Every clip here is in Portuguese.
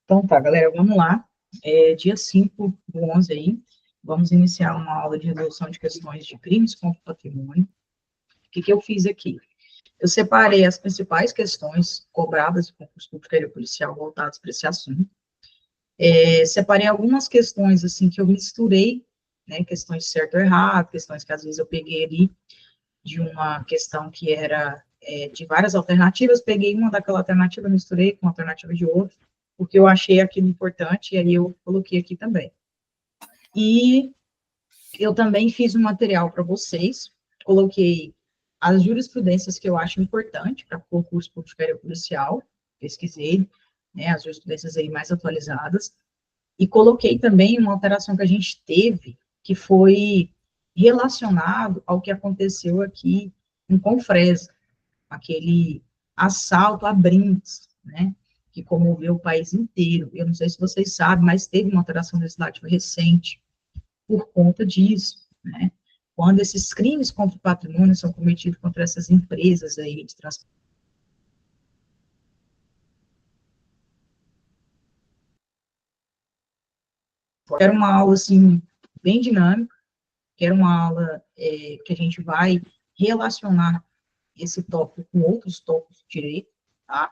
Então tá, galera, vamos lá. Dia 5 do 11 aí, vamos iniciar uma aula de resolução de questões de crimes contra o patrimônio. O que eu fiz aqui? Eu separei as principais questões cobradas do concurso público e policial voltadas para esse assunto. Separei algumas questões, assim, que eu misturei, né, questões de certo ou errado, questões que às vezes eu peguei ali de uma questão que era de várias alternativas, peguei uma daquela alternativa, misturei com a alternativa de outra, porque eu achei aquilo importante, e aí eu coloquei aqui também. E eu também fiz um material para vocês, coloquei as jurisprudências que eu acho importante para concurso público e policial, pesquisei, né, as jurisprudências aí mais atualizadas, e coloquei também uma alteração que a gente teve, que foi relacionado ao que aconteceu aqui em Confresa, aquele assalto a Brinks, né, que comoveu o país inteiro. Eu não sei se vocês sabem, mas teve uma alteração legislativa recente por conta disso, né? Quando esses crimes contra o patrimônio são cometidos contra essas empresas aí de transporte. Era uma aula, assim, bem dinâmica, que era uma aula que a gente vai relacionar esse tópico com outros tópicos de direito, tá?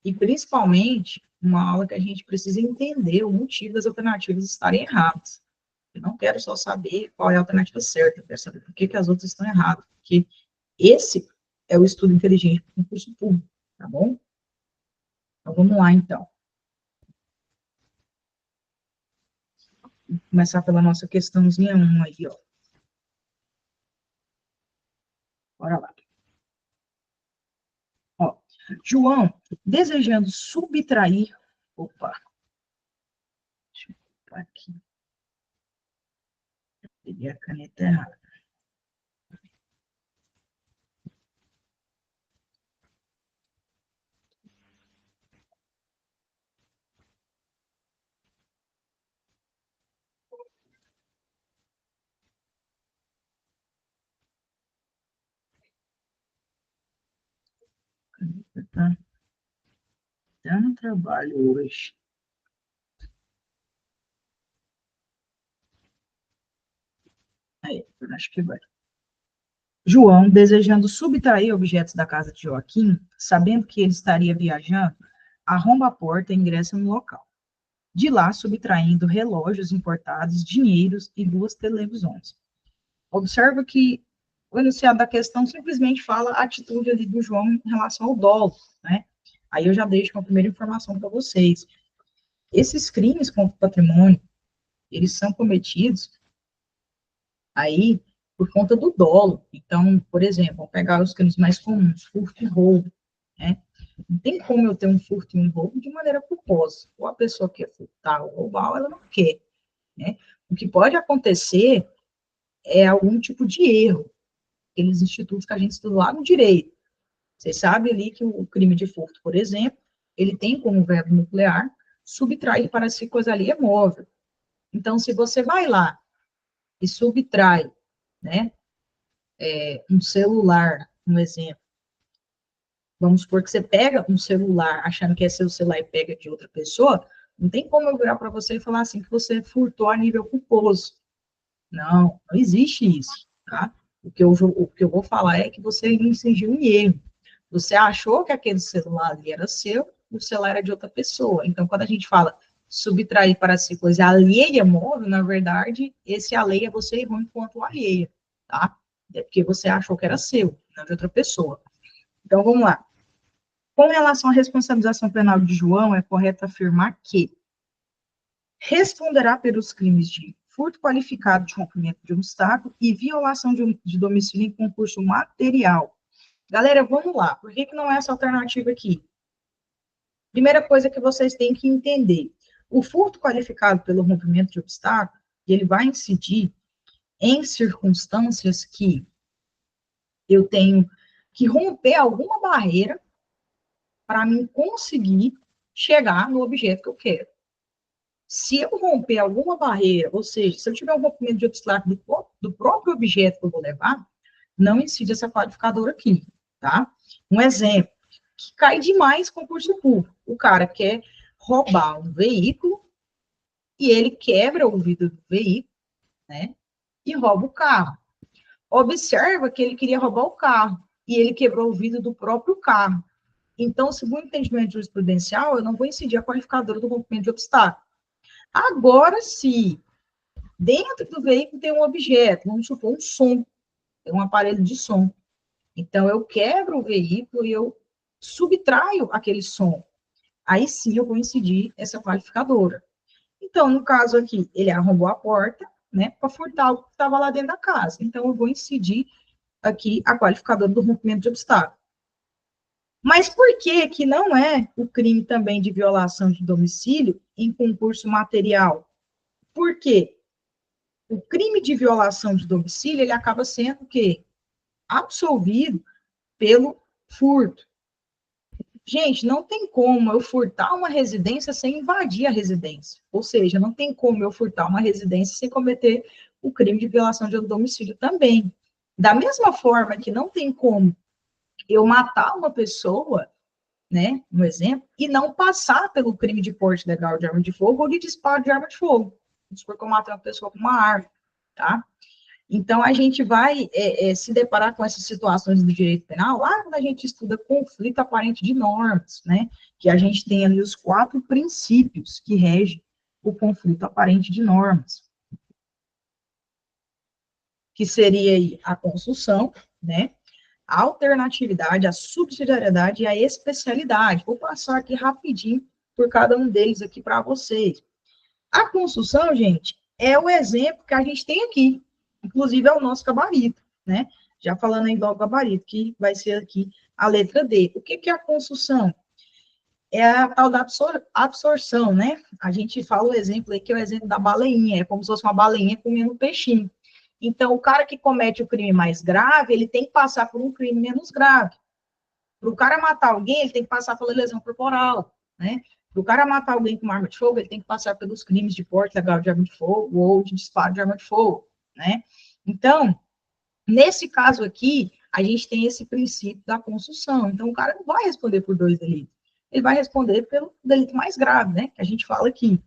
E, principalmente, uma aula que a gente precisa entender o motivo das alternativas estarem erradas. Eu não quero só saber qual é a alternativa certa, eu quero saber por que as outras estão erradas, porque esse é o estudo inteligente para o concurso público, tá bom? Então, vamos lá, então. Vou começar pela nossa questãozinha 1 aí, ó. Bora lá. Ó, João, desejando subtrair... Opa, deixa eu colocar aqui. Peguei a caneta errada. Caneta tá dando trabalho hoje. Aí, eu acho que vai. João, desejando subtrair objetos da casa de Joaquim, sabendo que ele estaria viajando, arromba a porta e ingressa no local. De lá, subtraindo relógios importados, dinheiros e 2 televisões. Observa que o enunciado da questão simplesmente fala a atitude ali do João em relação ao dolo, né? Aí eu já deixo uma primeira informação para vocês. Esses crimes contra o patrimônio, eles são cometidos aí por conta do dolo. Então, por exemplo, vamos pegar os crimes mais comuns, furto e roubo, né? Não tem como eu ter um furto e um roubo de maneira culposa. Ou a pessoa quer furtar ou roubar, ou ela não quer, né? O que pode acontecer é algum tipo de erro, aqueles institutos que a gente estuda lá no direito. Você sabe ali que o crime de furto, por exemplo, ele tem como verbo nuclear subtrair para si coisa ali é móvel. Então, se você vai lá e subtrai, né, um celular, um exemplo, vamos supor que você pega um celular achando que é seu celular e pega de outra pessoa, não tem como eu virar para você e falar assim que você furtou a nível culposo. Não, não existe isso, tá? O que eu vou falar é que você incidiu em erro. Você achou que aquele celular ali era seu, o celular era de outra pessoa. Então, quando a gente fala subtrair para si coisa alheia móvel, na verdade, esse alheia você errou enquanto alheia, tá? É porque você achou que era seu, não de outra pessoa. Então, vamos lá. Com relação à responsabilização penal de João, é correto afirmar que responderá pelos crimes de furto qualificado de rompimento de obstáculo e violação de domicílio em concurso material. Galera, vamos lá. Por que não é essa alternativa aqui? Primeira coisa que vocês têm que entender. O furto qualificado pelo rompimento de obstáculo, ele vai incidir em circunstâncias que eu tenho que romper alguma barreira para mim conseguir chegar no objeto que eu quero. Se eu romper alguma barreira, ou seja, se eu tiver um rompimento de obstáculo do próprio objeto que eu vou levar, não incide essa qualificadora aqui, tá? Um exemplo, que cai demais concurso público. O cara quer roubar um veículo e ele quebra o vidro do veículo, né? E rouba o carro. Observa que ele queria roubar o carro e ele quebrou o vidro do próprio carro. Então, segundo o entendimento jurisprudencial, eu não vou incidir a qualificadora do rompimento de obstáculo. Agora, se dentro do veículo tem um objeto, vamos supor um som, tem um aparelho de som. Então, eu quebro o veículo e eu subtraio aquele som. Aí sim eu vou incidir essa qualificadora. Então, no caso aqui, ele arrombou a porta, né, para furtar o que estava lá dentro da casa. Então, eu vou incidir aqui a qualificadora do rompimento de obstáculo. Mas por que que não é o crime também de violação de domicílio em concurso material? Por quê? O crime de violação de domicílio, ele acaba sendo o quê? Absolvido pelo furto. Gente, não tem como eu furtar uma residência sem invadir a residência. Ou seja, não tem como eu furtar uma residência sem cometer o crime de violação de domicílio também. Da mesma forma que não tem como eu matar uma pessoa, né, um exemplo, e não passar pelo crime de porte legal de arma de fogo ou de disparo de arma de fogo. Vamos supor que eu matei uma pessoa com uma arma, tá? Então, a gente vai se deparar com essas situações do direito penal lá quando a gente estuda conflito aparente de normas, né? Que a gente tem ali os 4 princípios que regem o conflito aparente de normas. Que seria aí a construção, né? A alternatividade, a subsidiariedade e a especialidade. Vou passar aqui rapidinho por cada um deles aqui para vocês. A construção, gente, é o exemplo que a gente tem aqui. Inclusive, é o nosso gabarito, né? Já falando aí do gabarito, que vai ser aqui a letra D. O que que é a construção? É a tal da absorção, né? A gente fala o exemplo aí, que é o exemplo da baleinha. É como se fosse uma baleinha comendo um peixinho. Então, o cara que comete o crime mais grave, ele tem que passar por um crime menos grave. Para o cara matar alguém, ele tem que passar pela lesão corporal, né? Para o cara matar alguém com uma arma de fogo, ele tem que passar pelos crimes de porte legal de arma de fogo ou de disparo de arma de fogo, né? Então, nesse caso aqui, a gente tem esse princípio da construção. Então, o cara não vai responder por 2 delitos. Ele vai responder pelo delito mais grave, né? Que a gente fala aqui.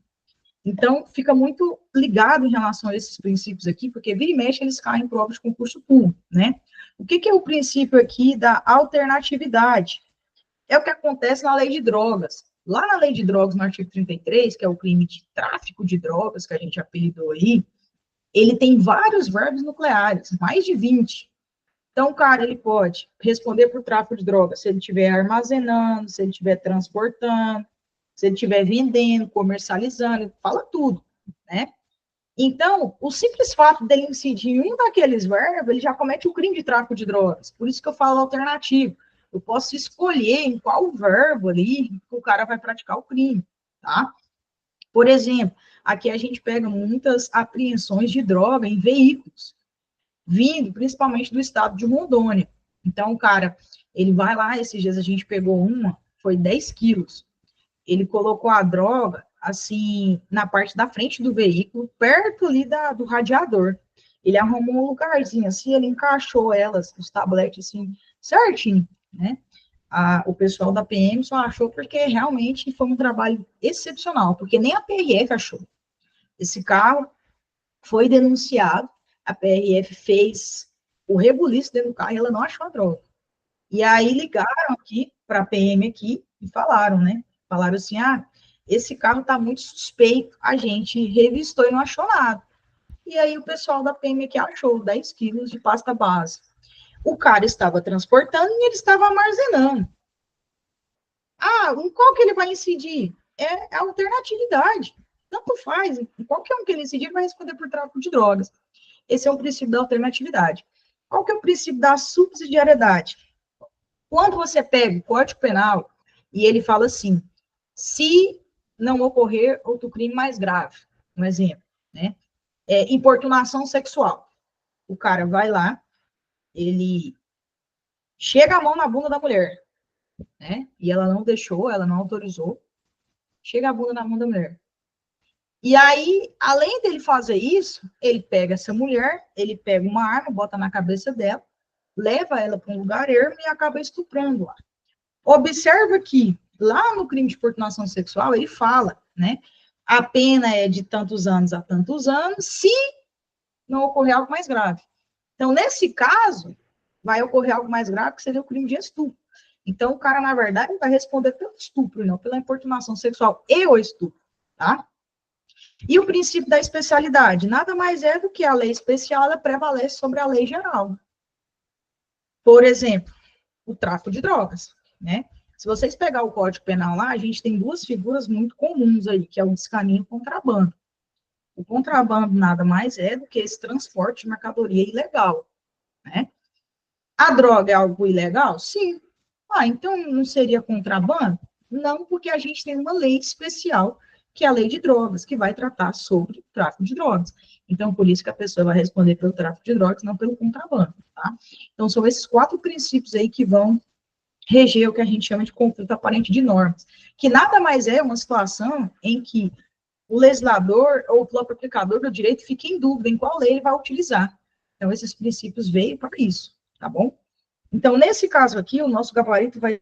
Então, fica muito ligado em relação a esses princípios aqui, porque vira e mexe eles caem em provas de concurso público, né? O que que é o princípio aqui da alternatividade? É o que acontece na lei de drogas. Lá na lei de drogas, no artigo 33, que é o crime de tráfico de drogas, que a gente apelidou aí, ele tem vários verbos nucleares, mais de 20. Então, o cara, ele pode responder por tráfico de drogas se ele estiver armazenando, se ele estiver transportando, se ele estiver vendendo, comercializando, fala tudo, né? Então, o simples fato dele incidir em um daqueles verbos, ele já comete o crime de tráfico de drogas. Por isso que eu falo alternativo. Eu posso escolher em qual verbo ali que o cara vai praticar o crime, tá? Por exemplo, aqui a gente pega muitas apreensões de droga em veículos, vindo principalmente do estado de Rondônia. Então, o cara, ele vai lá, esses dias a gente pegou uma, foi 10 quilos. Ele colocou a droga, assim, na parte da frente do veículo, perto ali do radiador. Ele arrumou um lugarzinho, assim, ele encaixou elas, os tabletes, assim, certinho, né? O pessoal da PM só achou porque realmente foi um trabalho excepcional, porque nem a PRF achou. Esse carro foi denunciado, a PRF fez o rebuliço dentro do carro e ela não achou a droga. E aí ligaram aqui para a PM aqui e falaram, né? Falaram assim, esse carro está muito suspeito, a gente revistou e não achou nada. E aí o pessoal da PM aqui achou 10 quilos de pasta base. O cara estava transportando e ele estava armazenando. Em qual que ele vai incidir? É a alternatividade. Tanto faz, em qualquer um que ele incidir, ele vai responder por tráfico de drogas. Esse é o princípio da alternatividade. Qual que é o princípio da subsidiariedade? Quando você pega o Código Penal e ele fala assim, se não ocorrer outro crime mais grave, um exemplo, né? Importunação sexual. O cara vai lá, ele chega a mão na bunda da mulher, né? E ela não deixou, ela não autorizou, chega a bunda na mão da mulher. E aí, além dele fazer isso, ele pega essa mulher, ele pega uma arma, bota na cabeça dela, leva ela para um lugar ermo e acaba estuprando lá. Observa que Lá no crime de importunação sexual, ele fala, né? A pena é de tantos anos a tantos anos, se não ocorrer algo mais grave. Então, nesse caso, vai ocorrer algo mais grave, que seria o crime de estupro. Então, o cara, na verdade, vai responder pelo estupro, não pela importunação sexual e o estupro, tá? E o princípio da especialidade? Nada mais é do que a lei especial, ela prevalece sobre a lei geral. Por exemplo, o tráfico de drogas, né? Se vocês pegar o Código Penal lá, a gente tem duas figuras muito comuns aí, que é o descaminho e o contrabando. O contrabando nada mais é do que esse transporte de mercadoria ilegal, né? A droga é algo ilegal? Sim. Ah, então não seria contrabando? Não, porque a gente tem uma lei especial, que é a lei de drogas, que vai tratar sobre o tráfico de drogas. Então, por isso que a pessoa vai responder pelo tráfico de drogas, não pelo contrabando, tá? Então, são esses 4 princípios aí que vão reger o que a gente chama de conflito aparente de normas, que nada mais é uma situação em que o legislador ou o próprio aplicador do direito fica em dúvida em qual lei ele vai utilizar. Então, esses princípios veio para isso, tá bom? Então, nesse caso aqui, o nosso gabarito vai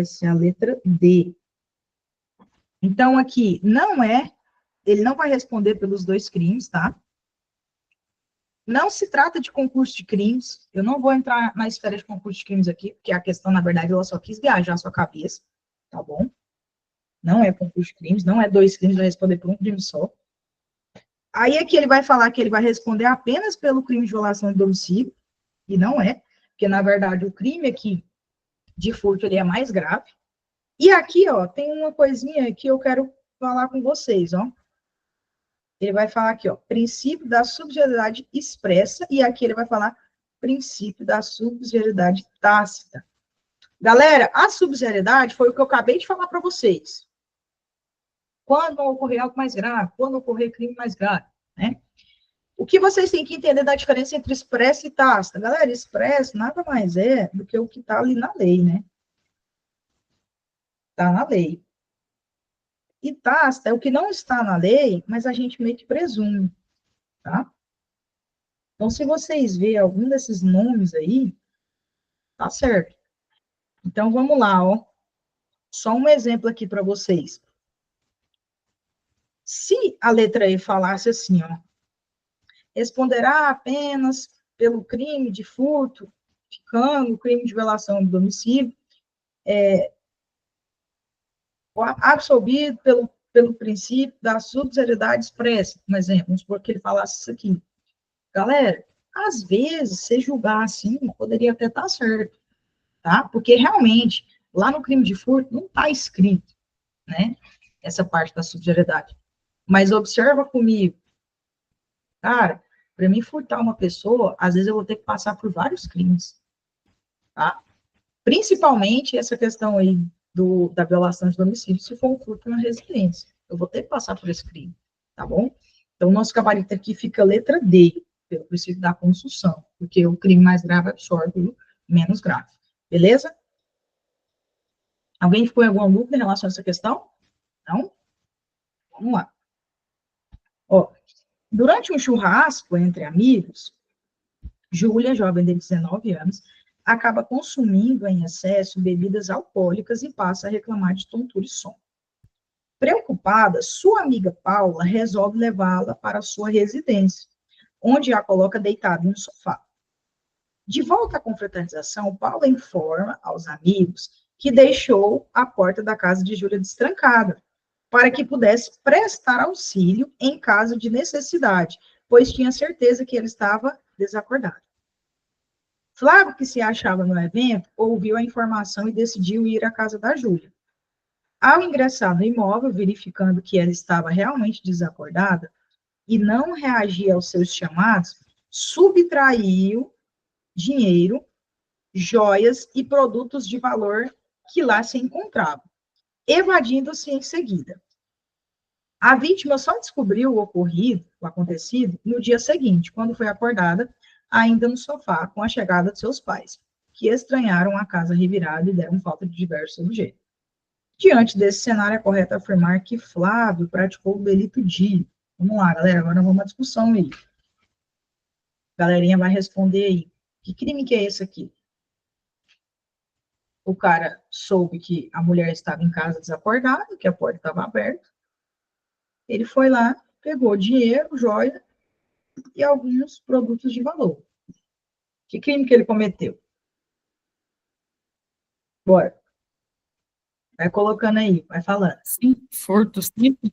ser a letra D. Então, aqui, ele não vai responder pelos 2 crimes, tá? Não se trata de concurso de crimes, eu não vou entrar na esfera de concurso de crimes aqui, porque a questão, na verdade, ela só quis viajar a sua cabeça, tá bom? Não é concurso de crimes, não é 2 crimes, vai responder por um crime só. Aí aqui ele vai falar que ele vai responder apenas pelo crime de violação de domicílio, e não é, porque, na verdade, o crime aqui de furto, ele é mais grave. E aqui, ó, tem uma coisinha que eu quero falar com vocês, ó. Ele vai falar aqui, ó, princípio da subsidiariedade expressa, e aqui ele vai falar princípio da subsidiariedade tácita. Galera, a subsidiariedade foi o que eu acabei de falar para vocês. Quando ocorrer algo mais grave, quando ocorrer crime mais grave, né? O que vocês têm que entender da diferença entre expressa e tácita? Galera, expressa nada mais é do que o que está ali na lei, né? Está na lei. E tácita é o que não está na lei, mas a gente meio que presume, tá? Então, se vocês verem algum desses nomes aí, tá certo. Então, vamos lá, ó. Só um exemplo aqui para vocês. Se a letra E falasse assim, ó, responderá apenas pelo crime de furto, ficando, crime de violação do domicílio, absolvido pelo princípio da subsidiariedade expressa, por exemplo, vamos supor que ele falasse isso aqui. Galera, às vezes, se julgar assim, poderia até estar certo, tá? Porque realmente, lá no crime de furto, não está escrito, né? Essa parte da subsidiariedade. Mas observa comigo, cara, para mim furtar uma pessoa, às vezes eu vou ter que passar por vários crimes, tá? Principalmente essa questão aí da violação de domicílio, se for um furto na residência. Eu vou ter que passar por esse crime, tá bom? Então, o nosso gabarito aqui fica letra D, pelo princípio da construção, porque o crime mais grave absorve o menos grave. Beleza? Alguém ficou em alguma dúvida em relação a essa questão? Não? Vamos lá. Ó, durante um churrasco entre amigos, Júlia, jovem de 19 anos, acaba consumindo em excesso bebidas alcoólicas e passa a reclamar de tontura e sono. Preocupada, sua amiga Paula resolve levá-la para sua residência, onde a coloca deitada no sofá. De volta à confraternização, Paula informa aos amigos que deixou a porta da casa de Júlia destrancada, para que pudesse prestar auxílio em caso de necessidade, pois tinha certeza que ele estava desacordado. Flávio, que se achava no evento, ouviu a informação e decidiu ir à casa da Júlia. Ao ingressar no imóvel, verificando que ela estava realmente desacordada e não reagia aos seus chamados, subtraiu dinheiro, joias e produtos de valor que lá se encontravam, evadindo-se em seguida. A vítima só descobriu o acontecido, no dia seguinte, quando foi acordada, ainda no sofá, com a chegada de seus pais, que estranharam a casa revirada e deram falta de diversos objetos. Diante desse cenário, é correto afirmar que Flávio praticou o delito de. Vamos lá, galera, agora vamos à discussão aí. Galerinha vai responder aí. Que crime que é esse aqui? O cara soube que a mulher estava em casa desacordada, que a porta estava aberta. Ele foi lá, pegou dinheiro, joia e alguns produtos de valor. Que crime que ele cometeu? Bora. Vai colocando aí, vai falando. Sim, furto simples.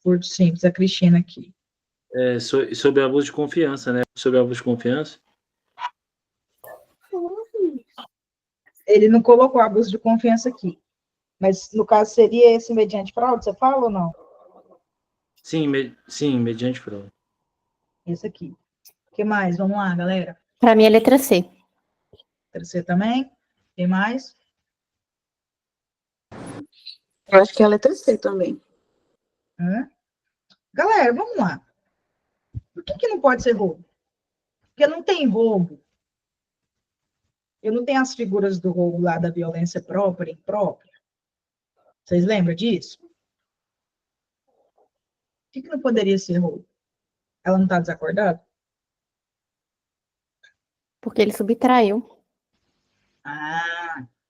Furto simples, a Cristina aqui. Sobre abuso de confiança, né? Sobre abuso de confiança. Ele não colocou abuso de confiança aqui. Mas, no caso, seria esse mediante fraude, você fala ou não? Sim, mediante fraude. Esse aqui. O que mais? Vamos lá, galera. Para mim é letra C. Você também? Tem mais? Eu acho que é a letra C também. Galera, vamos lá. Por que não pode ser roubo? Porque não tem roubo. Eu não tenho as figuras do roubo lá da violência própria e imprópria. Vocês lembram disso? Por que não poderia ser roubo? Ela não está desacordada? Porque ele subtraiu.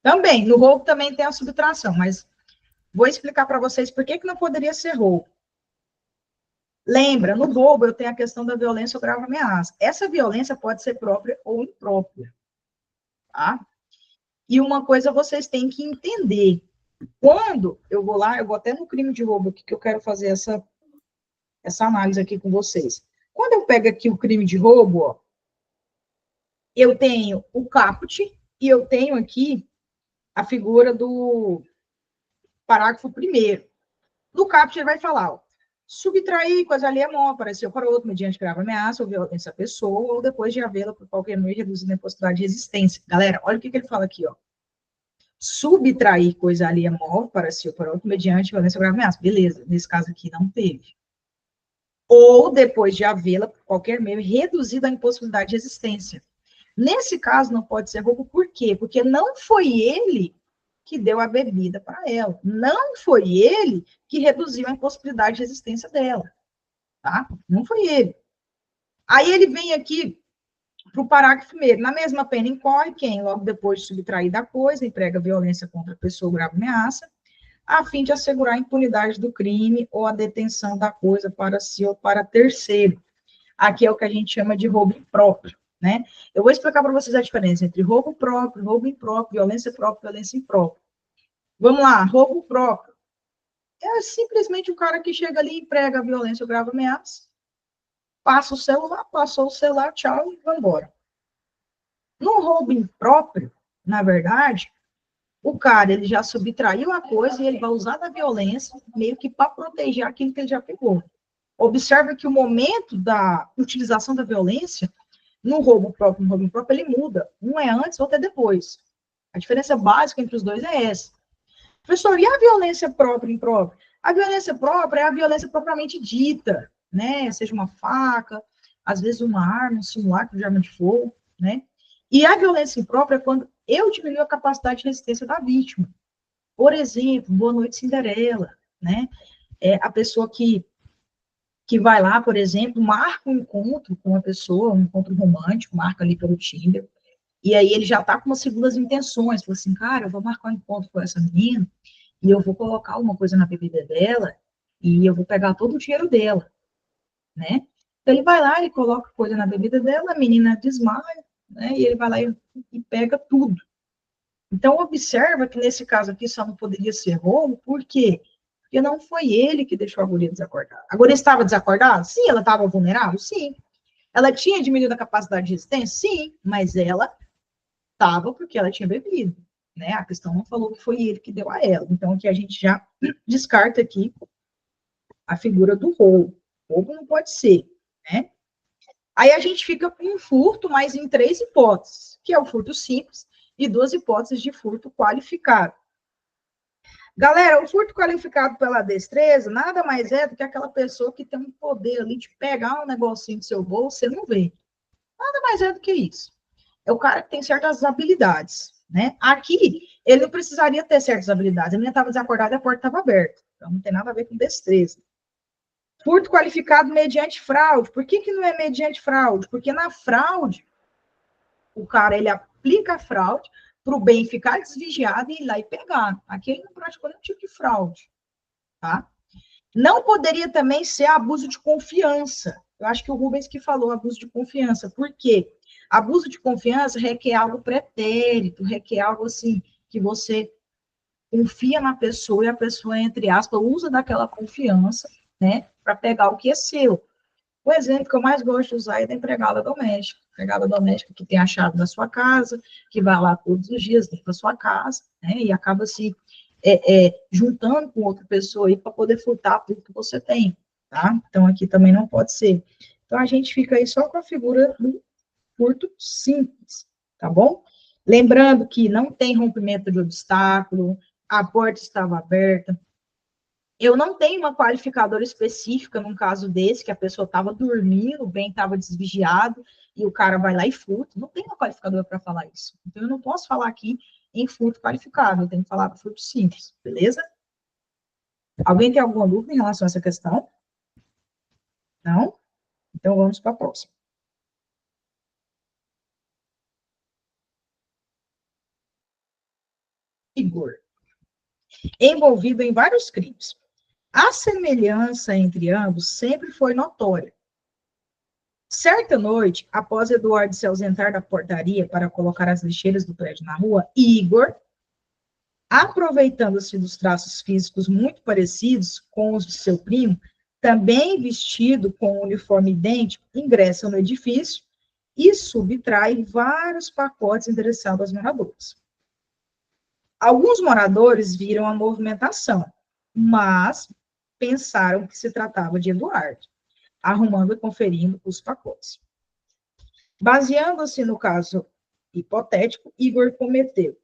Também, no roubo também tem a subtração, mas vou explicar para vocês por que não poderia ser roubo. Lembra, no roubo eu tenho a questão da violência ou grave ameaça. Essa violência pode ser própria ou imprópria, tá? E uma coisa vocês têm que entender. Quando eu vou lá, eu vou até no crime de roubo aqui, que eu quero fazer essa análise aqui com vocês. Quando eu pego aqui o crime de roubo, ó, eu tenho o caput e eu tenho aqui a figura do parágrafo 1º. No caput ele vai falar, ó, subtrair coisa alheia móvel, apareceu para outro, mediante grave ameaça ou violência à pessoa, ou depois de havê-la por qualquer meio, reduzindo a possibilidade de existência. Galera, olha o que ele fala aqui, ó. Subtrair coisa alheia móvel para si ou para outro, mediante violência ou grave ameaça. Beleza, nesse caso aqui não teve. Ou depois de havê-la por qualquer meio, reduzido a impossibilidade de existência. Nesse caso não pode ser roubo, por quê? Porque não foi ele que deu a bebida para ela. Não foi ele que reduziu a impossibilidade de existência dela, tá? Não foi ele. Aí ele vem aqui para o parágrafo 1º. Na mesma pena incorre quem, logo depois de subtrair da coisa, emprega violência contra a pessoa ou grave ameaça, a fim de assegurar a impunidade do crime ou a detenção da coisa para si ou para terceiro. Aqui é o que a gente chama de roubo impróprio, né? Eu vou explicar para vocês a diferença entre roubo próprio, roubo impróprio, violência própria, violência imprópria. Vamos lá, roubo próprio. É simplesmente o cara que chega ali e emprega a violência ou grave ameaça, passa o celular, passou o celular, tchau, e vai embora. No roubo impróprio, na verdade, o cara, ele já subtraiu a coisa e ele vai usar da violência meio que para proteger aquilo que ele já pegou. Observa que o momento da utilização da violência, no roubo próprio e no roubo impróprio, ele muda. Um é antes, outro é depois. A diferença básica entre os dois é essa. Professor, e a violência própria e imprópria? A violência própria é a violência propriamente dita, né? Seja uma faca, às vezes uma arma, um simulacro de arma de fogo, né? E a violência imprópria é quando eu diminuo a capacidade de resistência da vítima. Por exemplo, Boa Noite Cinderela, né? É a pessoa que vai lá, por exemplo, marca um encontro com uma pessoa, um encontro romântico, marca ali pelo Tinder, e aí ele já tá com umas segundas intenções, fala assim, cara, eu vou marcar um encontro com essa menina, e eu vou colocar uma coisa na bebida dela, e eu vou pegar todo o dinheiro dela, né? Então ele vai lá, ele coloca coisa na bebida dela, a menina desmaia, né? E ele vai lá e pega tudo. Então observa que nesse caso aqui só não poderia ser roubo, por quê? Porque não foi ele que deixou a guria desacordada. A guria estava desacordada? Sim. Ela estava vulnerável? Sim. Ela tinha diminuído a capacidade de resistência? Sim. Mas ela estava porque ela tinha bebido, né? A questão não falou que foi ele que deu a ela. Então, aqui a gente já descarta aqui a figura do roubo. Roubo não pode ser, né? Aí a gente fica com um furto, mas em 3 hipóteses, que é o furto simples e 2 hipóteses de furto qualificado. Galera, o furto qualificado pela destreza nada mais é do que aquela pessoa que tem um poder ali de pegar um negocinho do seu bolso, você não vê. Nada mais é do que isso. É o cara que tem certas habilidades, né? Aqui, ele não precisaria ter certas habilidades. Ele estava desacordado e a porta estava aberta. Então, não tem nada a ver com destreza. Furto qualificado mediante fraude. Por que não é mediante fraude? Porque na fraude, o cara, ele aplica a fraude para o bem ficar desvigiado e ir lá e pegar. Aqui ele não praticou nenhum tipo de fraude, tá? Não poderia também ser abuso de confiança. Eu acho que o Rubens que falou abuso de confiança. Por quê? Abuso de confiança requer algo pretérito, requer algo assim, que você confia na pessoa e a pessoa, entre aspas, usa daquela confiança, né, para pegar o que é seu. O exemplo que eu mais gosto de usar é da empregada doméstica. Empregada doméstica que tem a chave da sua casa, que vai lá todos os dias dentro da sua casa, né, e acaba se juntando com outra pessoa aí para poder furtar tudo que você tem, tá? Então, aqui também não pode ser. Então, a gente fica aí só com a figura do furto simples, tá bom? Lembrando que não tem rompimento de obstáculo, a porta estava aberta. Eu não tenho uma qualificadora específica num caso desse, que a pessoa estava dormindo, o bem estava desvigiado, e o cara vai lá e furta. Não tem uma qualificadora para falar isso. Então, eu não posso falar aqui em furto qualificado, eu tenho que falar do furto simples, beleza? Alguém tem alguma dúvida em relação a essa questão? Não? Então, vamos para a próxima. Igor. Envolvido em vários crimes. A semelhança entre ambos sempre foi notória. Certa noite, após Eduardo se ausentar da portaria para colocar as lixeiras do prédio na rua, Igor, aproveitando-se dos traços físicos muito parecidos com os de seu primo, também vestido com um uniforme idêntico, ingressa no edifício e subtrai vários pacotes endereçados aos moradores. Alguns moradores viram a movimentação, mas pensaram que se tratava de Eduardo, arrumando e conferindo os pacotes. Baseando-se no caso hipotético, Igor cometeu.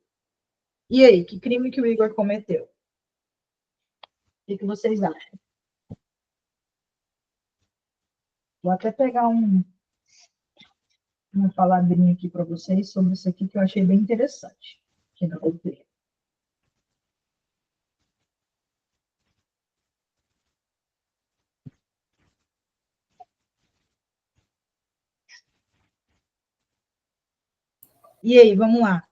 E aí, que crime que o Igor cometeu? O que vocês acham? Vou até pegar uma palavrinha aqui para vocês sobre isso aqui que eu achei bem interessante, aqui na doutrina. E aí, vamos lá.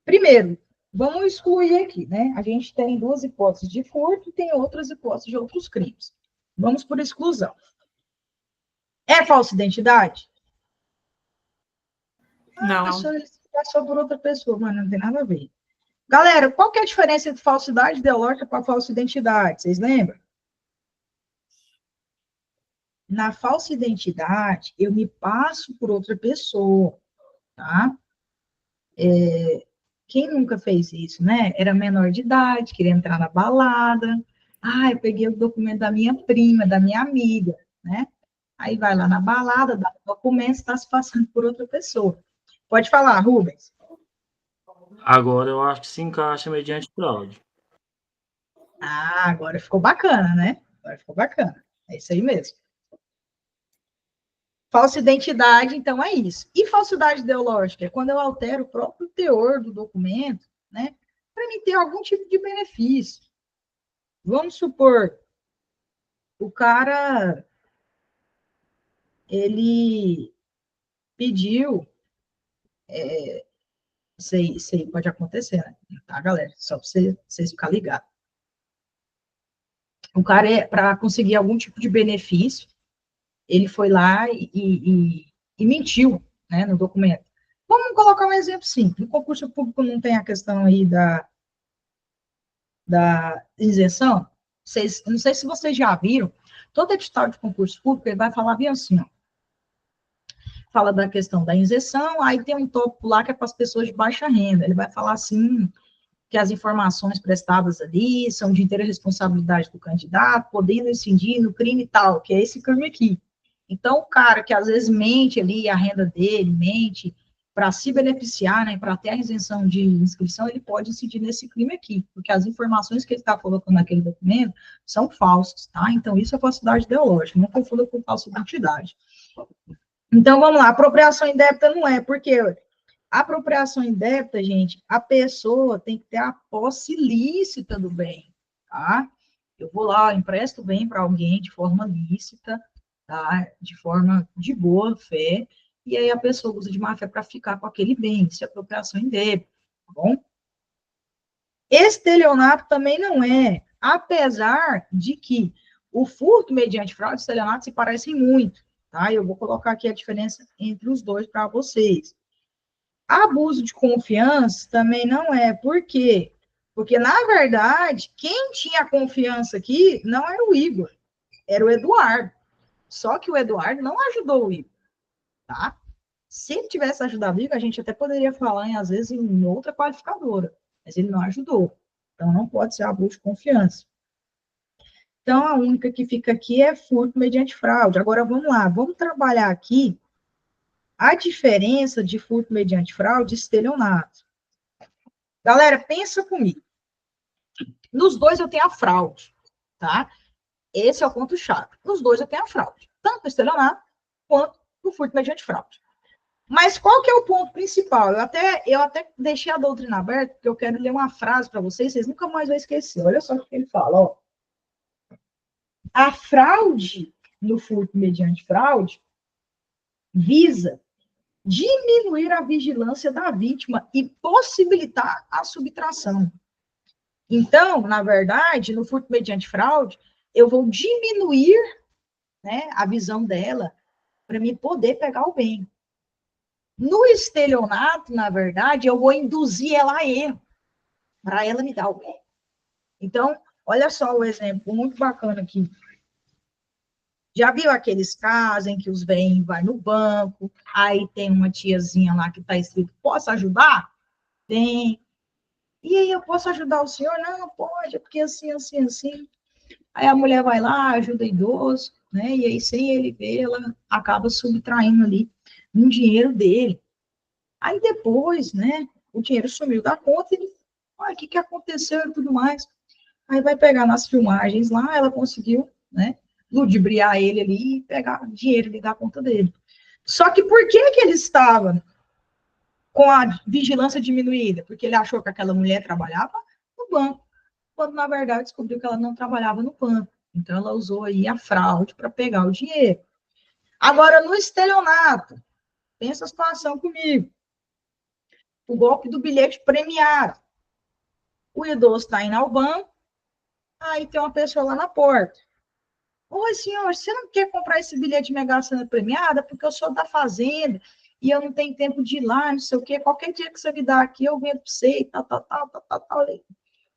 Primeiro, vamos excluir aqui, né? A gente tem duas hipóteses de furto e tem outras hipóteses de outros crimes. Vamos por exclusão. É falsa identidade? Não. Passou por outra pessoa, mas não tem nada a ver. Galera, qual que é a diferença entre falsidade ideológica para falsa identidade? Vocês lembram? Na falsa identidade, eu me passo por outra pessoa, tá? Quem nunca fez isso, né? Era menor de idade, queria entrar na balada. Ah, eu peguei o documento da minha prima, da minha amiga, né? Aí vai lá na balada, dá o documento, está se passando por outra pessoa. Pode falar, Rubens. Agora eu acho que se encaixa mediante fraude. Ah, agora ficou bacana, né? Agora ficou bacana. É isso aí mesmo. Falsa identidade, então, é isso. E falsidade ideológica? É quando eu altero o próprio teor do documento, né? Para me ter algum tipo de benefício. Vamos supor, o cara, ele pediu, isso aí pode acontecer, né? Tá, galera? Só para vocês ficarem ligados. O cara, para conseguir algum tipo de benefício, ele foi lá e mentiu, né, no documento. Vamos colocar um exemplo simples. No concurso público não tem a questão aí da isenção? Não sei se vocês já viram, todo edital de concurso público, ele vai falar bem assim, ó. Fala da questão da isenção, aí tem um tópico lá que é para as pessoas de baixa renda. Ele vai falar assim, que as informações prestadas ali são de inteira responsabilidade do candidato, podendo incidir no crime tal, que é esse crime aqui. Então, o cara que às vezes mente ali a renda dele, mente para se beneficiar, né, para ter a isenção de inscrição, ele pode incidir nesse crime aqui, porque as informações que ele está colocando naquele documento são falsas, tá? Então, isso é falsidade ideológica, não confunda com falsa identidade. Então, vamos lá, apropriação indébita não é, porque apropriação indébita, gente, a pessoa tem que ter a posse ilícita do bem, tá? Eu vou lá, empresto bem para alguém de forma lícita, tá? De forma de boa fé, e aí a pessoa usa de má fé para ficar com aquele bem, isso é apropriação indébita, tá bom? Estelionato também não é, apesar de que o furto mediante fraude e estelionato se parecem muito, tá? Eu vou colocar aqui a diferença entre os dois para vocês. Abuso de confiança também não é, por quê? Porque, na verdade, quem tinha confiança aqui não era o Igor, era o Eduardo. Só que o Eduardo não ajudou o Igor, tá? Se ele tivesse ajudado o Igor, a gente até poderia falar, às vezes, em outra qualificadora, mas ele não ajudou. Então, não pode ser abuso de confiança. Então, a única que fica aqui é furto mediante fraude. Agora, vamos lá, vamos trabalhar aqui a diferença de furto mediante fraude e estelionato. Galera, pensa comigo. Nos dois eu tenho a fraude, tá? Esse é o ponto-chave. Nos dois eu tenho a fraude. Tanto o estelionato quanto o furto mediante fraude. Mas qual que é o ponto principal? Eu até deixei a doutrina aberta, porque eu quero ler uma frase para vocês nunca mais vão esquecer. Olha só o que ele fala, ó. A fraude no furto mediante fraude visa diminuir a vigilância da vítima e possibilitar a subtração. Então, na verdade, no furto mediante fraude, eu vou diminuir, né, a visão dela para me poder pegar o bem. No estelionato, na verdade, eu vou induzir ela a erro, para ela me dar o bem. Então, olha só o exemplo muito bacana aqui. Já viu aqueles casos em que os velhinhos vão no banco, aí tem uma tiazinha lá que está escrito, posso ajudar? Tem. E aí, eu posso ajudar o senhor? Não, pode, porque assim, assim, assim. Aí a mulher vai lá, ajuda o idoso, né? E aí, sem ele ver, ela acaba subtraindo ali um dinheiro dele. Aí depois, né, o dinheiro sumiu da conta e ele, o que aconteceu e tudo mais. Aí vai pegar nas filmagens lá, ela conseguiu, né, ludibriar ele ali e pegar dinheiro ali da conta dele. Só que por que ele estava com a vigilância diminuída? Porque ele achou que aquela mulher trabalhava no banco, quando na verdade descobriu que ela não trabalhava no banco. Então ela usou aí a fraude para pegar o dinheiro. Agora, no estelionato, pensa a situação comigo. O golpe do bilhete premiado. O idoso está indo ao banco, aí tem uma pessoa lá na porta. Oi, senhor, você não quer comprar esse bilhete de Mega Sena premiada? Porque eu sou da fazenda e eu não tenho tempo de ir lá, não sei o quê. Qualquer dia que você me dá aqui, eu vendo para você e tal, tal, tal, tal, tal, tal.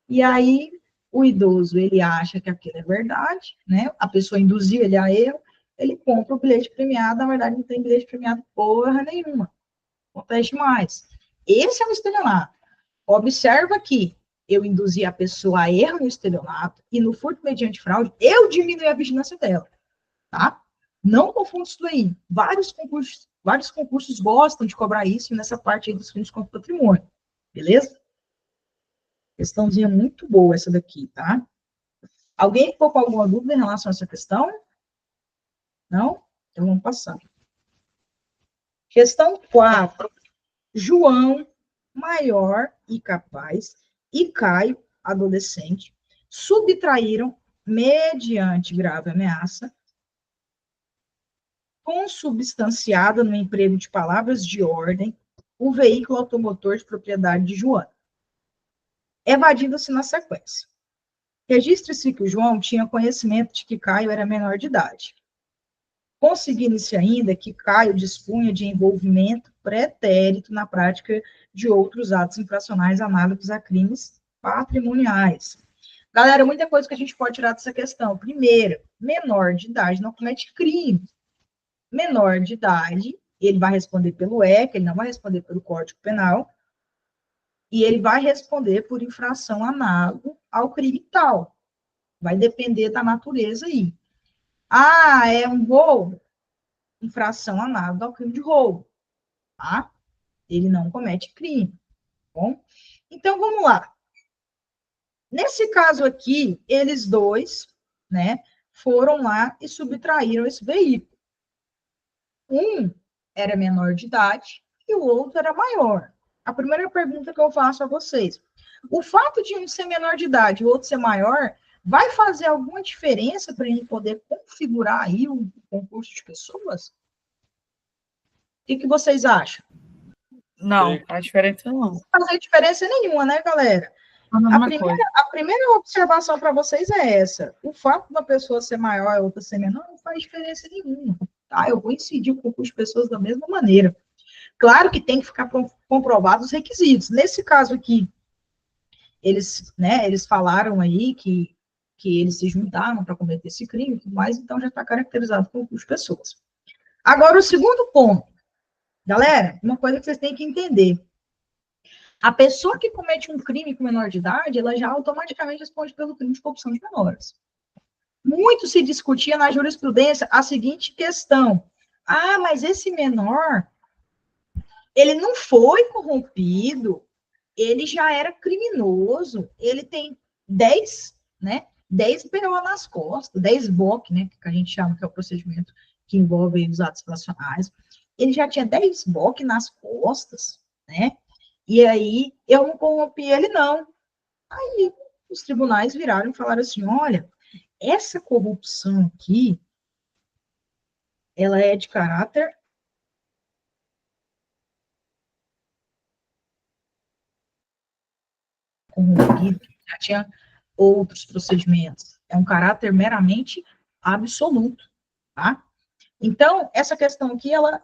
E aí, o idoso, ele acha que aquilo é verdade, né? A pessoa induziu ele a erro, ele compra o bilhete premiado, na verdade não tem bilhete premiado porra nenhuma. Acontece mais. Esse é o estelionato. Observa que eu induzi a pessoa a erro no estelionato e no furto mediante fraude, eu diminui a vigilância dela, tá? Não confunda isso aí. Vários concursos gostam de cobrar isso nessa parte aí dos crimes contra o patrimônio, beleza? Questãozinha muito boa essa daqui, tá? Alguém ficou com alguma dúvida em relação a essa questão? Não? Então vamos passar. Questão 4. João, maior e capaz, e Caio, adolescente, subtraíram, mediante grave ameaça, consubstanciada no emprego de palavras de ordem, o veículo automotor de propriedade de Joana, evadindo-se na sequência. Registre-se que o João tinha conhecimento de que Caio era menor de idade. Conseguindo-se ainda que Caio dispunha de envolvimento pretérito na prática de outros atos infracionais análogos a crimes patrimoniais. Galera, muita coisa que a gente pode tirar dessa questão. Primeiro, menor de idade não comete crime. Menor de idade, ele vai responder pelo ECA, ele não vai responder pelo Código Penal, e ele vai responder por infração análoga ao crime tal. Vai depender da natureza aí. Ah, é um roubo? Infração análoga ao crime de roubo, tá? Ele não comete crime, tá bom? Então, vamos lá. Nesse caso aqui, eles dois, né, foram lá e subtraíram esse veículo. Um era menor de idade e o outro era maior. A primeira pergunta que eu faço a vocês: o fato de um ser menor de idade e o outro ser maior vai fazer alguma diferença para ele poder configurar aí o concurso de pessoas? O que vocês acham? Não, a diferença não. Não faz diferença nenhuma, né, galera? A mesma coisa. A primeira observação para vocês é essa. O fato da pessoa ser maior e outra ser menor não faz diferença nenhuma. Tá? Eu vou incidir o concurso de pessoas da mesma maneira. Claro que tem que ficar comprovados os requisitos. Nesse caso aqui, eles falaram aí que eles se juntaram para cometer esse crime e tudo mais, então já está caracterizado como concurso de pessoas. Agora, o segundo ponto. Galera, uma coisa que vocês têm que entender. A pessoa que comete um crime com menor de idade, ela já automaticamente responde pelo crime de corrupção de menores. Muito se discutia na jurisprudência a seguinte questão. Ah, mas esse menor, ele não foi corrompido, ele já era criminoso, ele tem 10 BO nas costas, 10 BOC, né, que a gente chama que é o procedimento que envolve os atos relacionais. Ele já tinha 10 BOC nas costas, né? E aí, eu não corrompi ele, não. Aí, os tribunais viraram e falaram assim, olha, essa corrupção aqui, ela é de caráter corrompido, já tinha outros procedimentos. É um caráter meramente absoluto, tá? Então, essa questão aqui, ela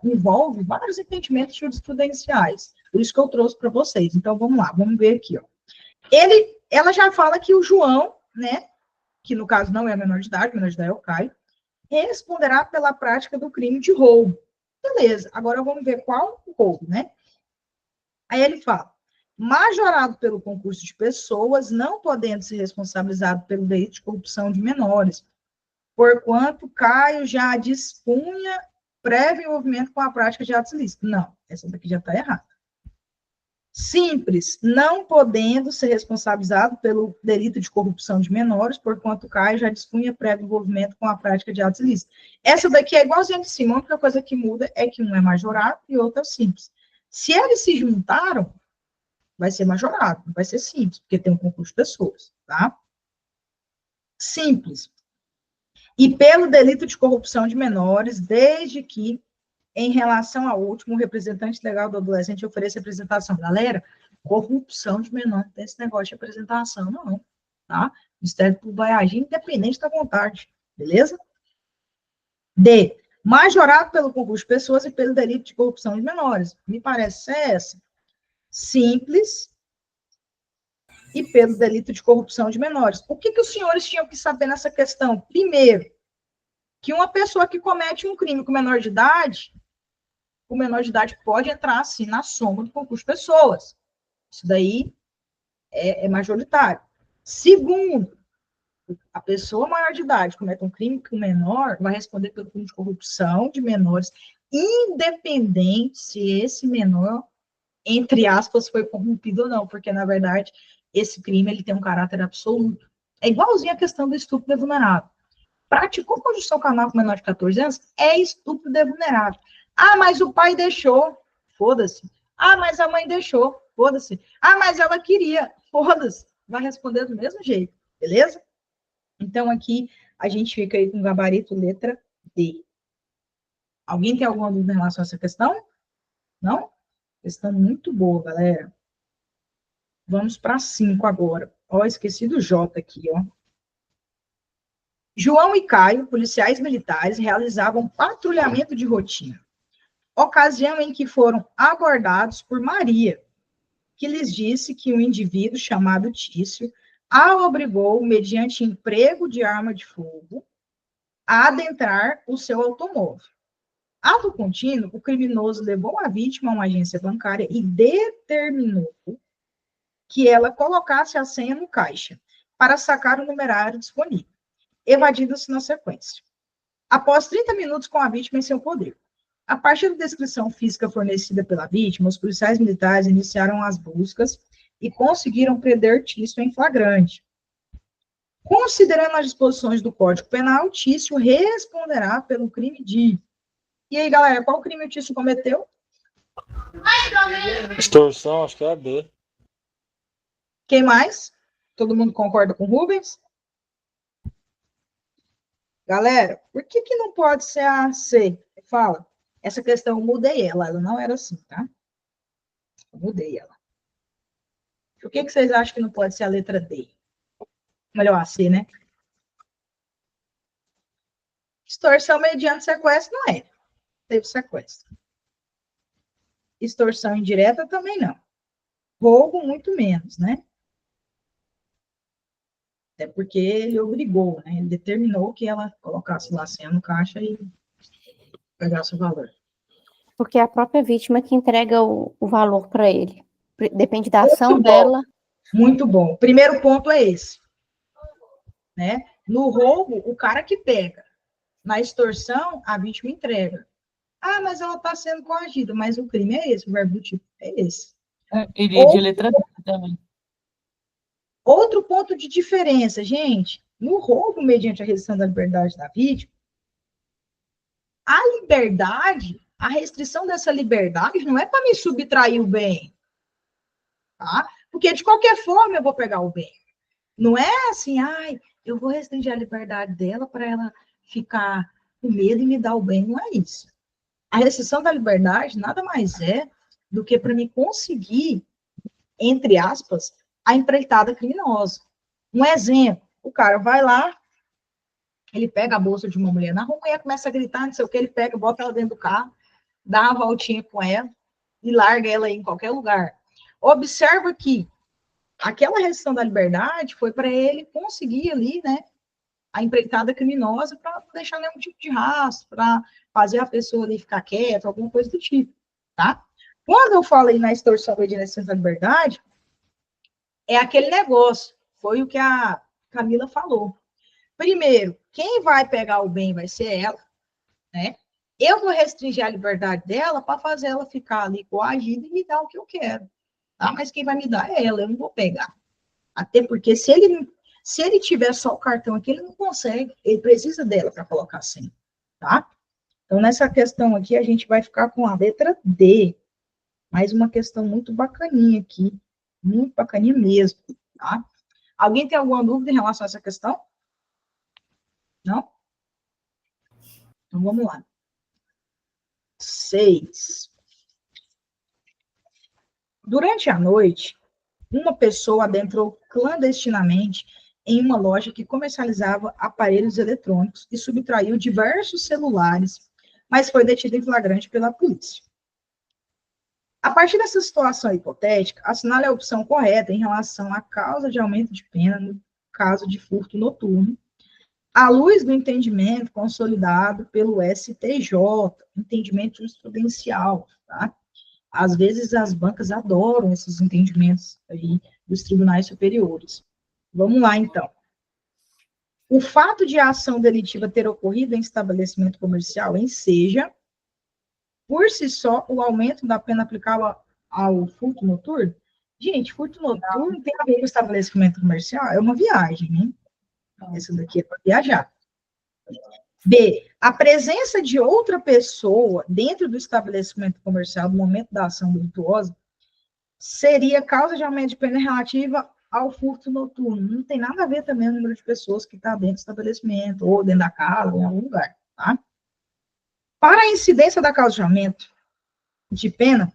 envolve vários entendimentos jurisprudenciais. Por isso que eu trouxe para vocês. Então, vamos lá, vamos ver aqui, ó. Ela já fala que o João, né, que no caso não é menor de idade é o Caio, responderá pela prática do crime de roubo. Beleza, agora vamos ver qual o roubo, né? Aí ele fala, majorado pelo concurso de pessoas, não podendo ser responsabilizado pelo delito de corrupção de menores, porquanto Caio já dispunha prévio envolvimento com a prática de atos ilícitos. Não, essa daqui já está errada. Simples, não podendo ser responsabilizado pelo delito de corrupção de menores, porquanto Caio já dispunha prévio envolvimento com a prática de atos ilícitos. Essa daqui é igualzinha de cima, a única coisa que muda é que um é majorado e o outro é simples. Se eles se juntaram, vai ser majorado, não vai ser simples, porque tem um concurso de pessoas, tá? Simples. E pelo delito de corrupção de menores, desde que, em relação ao último, o representante legal do adolescente ofereça representação. Galera, corrupção de menor, não tem esse negócio de apresentação, não, tá? O Ministério Público vai agir independente da vontade, beleza? D. Majorado pelo concurso de pessoas e pelo delito de corrupção de menores. Me parece ser essa. Simples e pelo delito de corrupção de menores. O que os senhores tinham que saber nessa questão? Primeiro, que uma pessoa que comete um crime com menor de idade, o menor de idade pode entrar, assim, na soma do concurso de pessoas. Isso daí é majoritário. Segundo, a pessoa maior de idade comete um crime com menor, vai responder pelo crime de corrupção de menores, independente se esse menor, entre aspas, foi corrompido ou não, porque, na verdade, esse crime ele tem um caráter absoluto. É igualzinho a questão do estupro de vulnerável. Praticou conjunção carnal com menor de 14 anos, é estupro de vulnerável. Ah, mas o pai deixou, foda-se. Ah, mas a mãe deixou, foda-se. Ah, mas ela queria, foda-se. Vai responder do mesmo jeito, beleza? Então, aqui, a gente fica aí com o gabarito letra D. Alguém tem alguma dúvida em relação a essa questão? Não? Questão muito boa, galera. Vamos para 5 agora. Ó, esqueci do J aqui, ó. João e Caio, policiais militares, realizavam patrulhamento de rotina. Ocasião em que foram abordados por Maria, que lhes disse que um indivíduo chamado Tício a obrigou, mediante emprego de arma de fogo, a adentrar o seu automóvel. Ato contínuo, o criminoso levou a vítima a uma agência bancária e determinou que ela colocasse a senha no caixa para sacar o numerário disponível, evadindo-se na sequência. Após 30 minutos com a vítima em seu poder. A partir da descrição física fornecida pela vítima, os policiais militares iniciaram as buscas e conseguiram prender Tício em flagrante. Considerando as disposições do Código Penal, Tício responderá pelo crime de... E aí, galera, qual crime o Tício cometeu? Extorsão, acho que é a B. Quem mais? Todo mundo concorda com Rubens? Galera, por que que não pode ser a C? Fala. Essa questão eu mudei ela não era assim, tá? Eu mudei ela. Por que que vocês acham que não pode ser a letra D? Melhor a C, né? Extorsão mediante sequestro não é. Teve sequestro. Extorsão indireta também não. Roubo, muito menos, né? Até porque ele obrigou, né? Ele determinou que ela colocasse lá a senha no caixa e pegasse o valor. Porque é a própria vítima que entrega o valor para ele. Depende da ação Muito bom. dela. Muito bom. O primeiro ponto é esse. Né? No roubo, o cara que pega. Na extorsão, a vítima entrega. Ah, mas ela está sendo coagida. Mas o crime é esse, o verbo do tipo é esse. Iria de letra D também. Outro ponto de diferença, gente. No roubo, mediante a restrição da liberdade da vítima, a liberdade, a restrição dessa liberdade não é para me subtrair o bem. Tá? Porque, de qualquer forma, eu vou pegar o bem. Não é assim, ai, eu vou restringir a liberdade dela para ela ficar com medo e me dar o bem. Não é isso. A restrição da liberdade nada mais é do que para me conseguir, entre aspas, a empreitada criminosa. Um exemplo, o cara vai lá, ele pega a bolsa de uma mulher na rua e começa a gritar, não sei o que, ele pega, bota ela dentro do carro, dá uma voltinha com ela e larga ela aí em qualquer lugar. Observa que aquela restrição da liberdade foi para ele conseguir ali, né, a empreitada criminosa para não deixar nenhum tipo de rastro, para fazer a pessoa ali ficar quieta, alguma coisa do tipo, tá? Quando eu falei na extorsão e restrição da liberdade, é aquele negócio, foi o que a Camila falou. Primeiro, quem vai pegar o bem vai ser ela, né? Eu vou restringir a liberdade dela para fazer ela ficar ali coagida e me dar o que eu quero, tá? Mas quem vai me dar é ela, eu não vou pegar. Até porque se ele tiver só o cartão aqui, ele não consegue, ele precisa dela para colocar senha, tá? Então, nessa questão aqui, a gente vai ficar com a letra D. Mais uma questão muito bacaninha aqui, muito bacaninha mesmo, tá? Alguém tem alguma dúvida em relação a essa questão? Não? Então, vamos lá. 6. Durante a noite, uma pessoa adentrou clandestinamente em uma loja que comercializava aparelhos eletrônicos e subtraiu diversos celulares, mas foi detida em flagrante pela polícia. A partir dessa situação hipotética, assinale a opção correta em relação à causa de aumento de pena no caso de furto noturno, à luz do entendimento consolidado pelo STJ, entendimento jurisprudencial, tá? Às vezes as bancas adoram esses entendimentos aí dos tribunais superiores. Vamos lá, então. O fato de a ação delitiva ter ocorrido em estabelecimento comercial enseja, por si só, o aumento da pena aplicável ao furto noturno? Gente, furto noturno tem a ver com estabelecimento comercial? É uma viagem, né? Essa daqui é para viajar. B, a presença de outra pessoa dentro do estabelecimento comercial no momento da ação delituosa seria causa de aumento de pena relativa ao furto noturno. Não tem nada a ver também o número de pessoas que está dentro do estabelecimento, ou dentro da casa, ou em algum lugar, tá? Para a incidência da causa de aumento de pena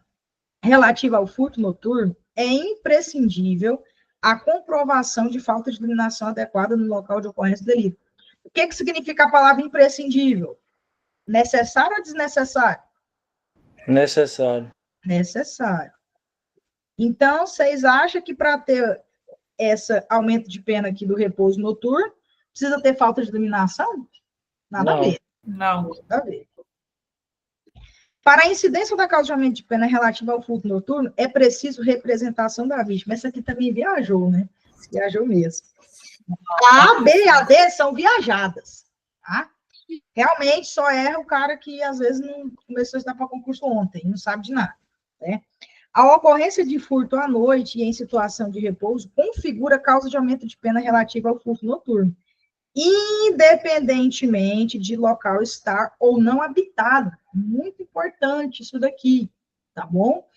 relativa ao furto noturno, é imprescindível a comprovação de falta de iluminação adequada no local de ocorrência do delito. O que significa a palavra imprescindível? Necessário ou desnecessário? Necessário. Necessário. Então, vocês acham que para ter esse aumento de pena aqui do repouso noturno, precisa ter falta de iluminação? Nada Não. a ver. Não. Nada a ver. Para a incidência da causa de aumento de pena relativa ao furto noturno, é preciso representação da vítima. Essa aqui também viajou, né? Viajou mesmo. A, B e a D são viajadas, tá? Realmente só erra o cara que às vezes não começou a estudar para concurso ontem, não sabe de nada, né? A ocorrência de furto à noite e em situação de repouso configura causa de aumento de pena relativa ao furto noturno, independentemente de local estar ou não habitado. Muito importante isso daqui, tá bom?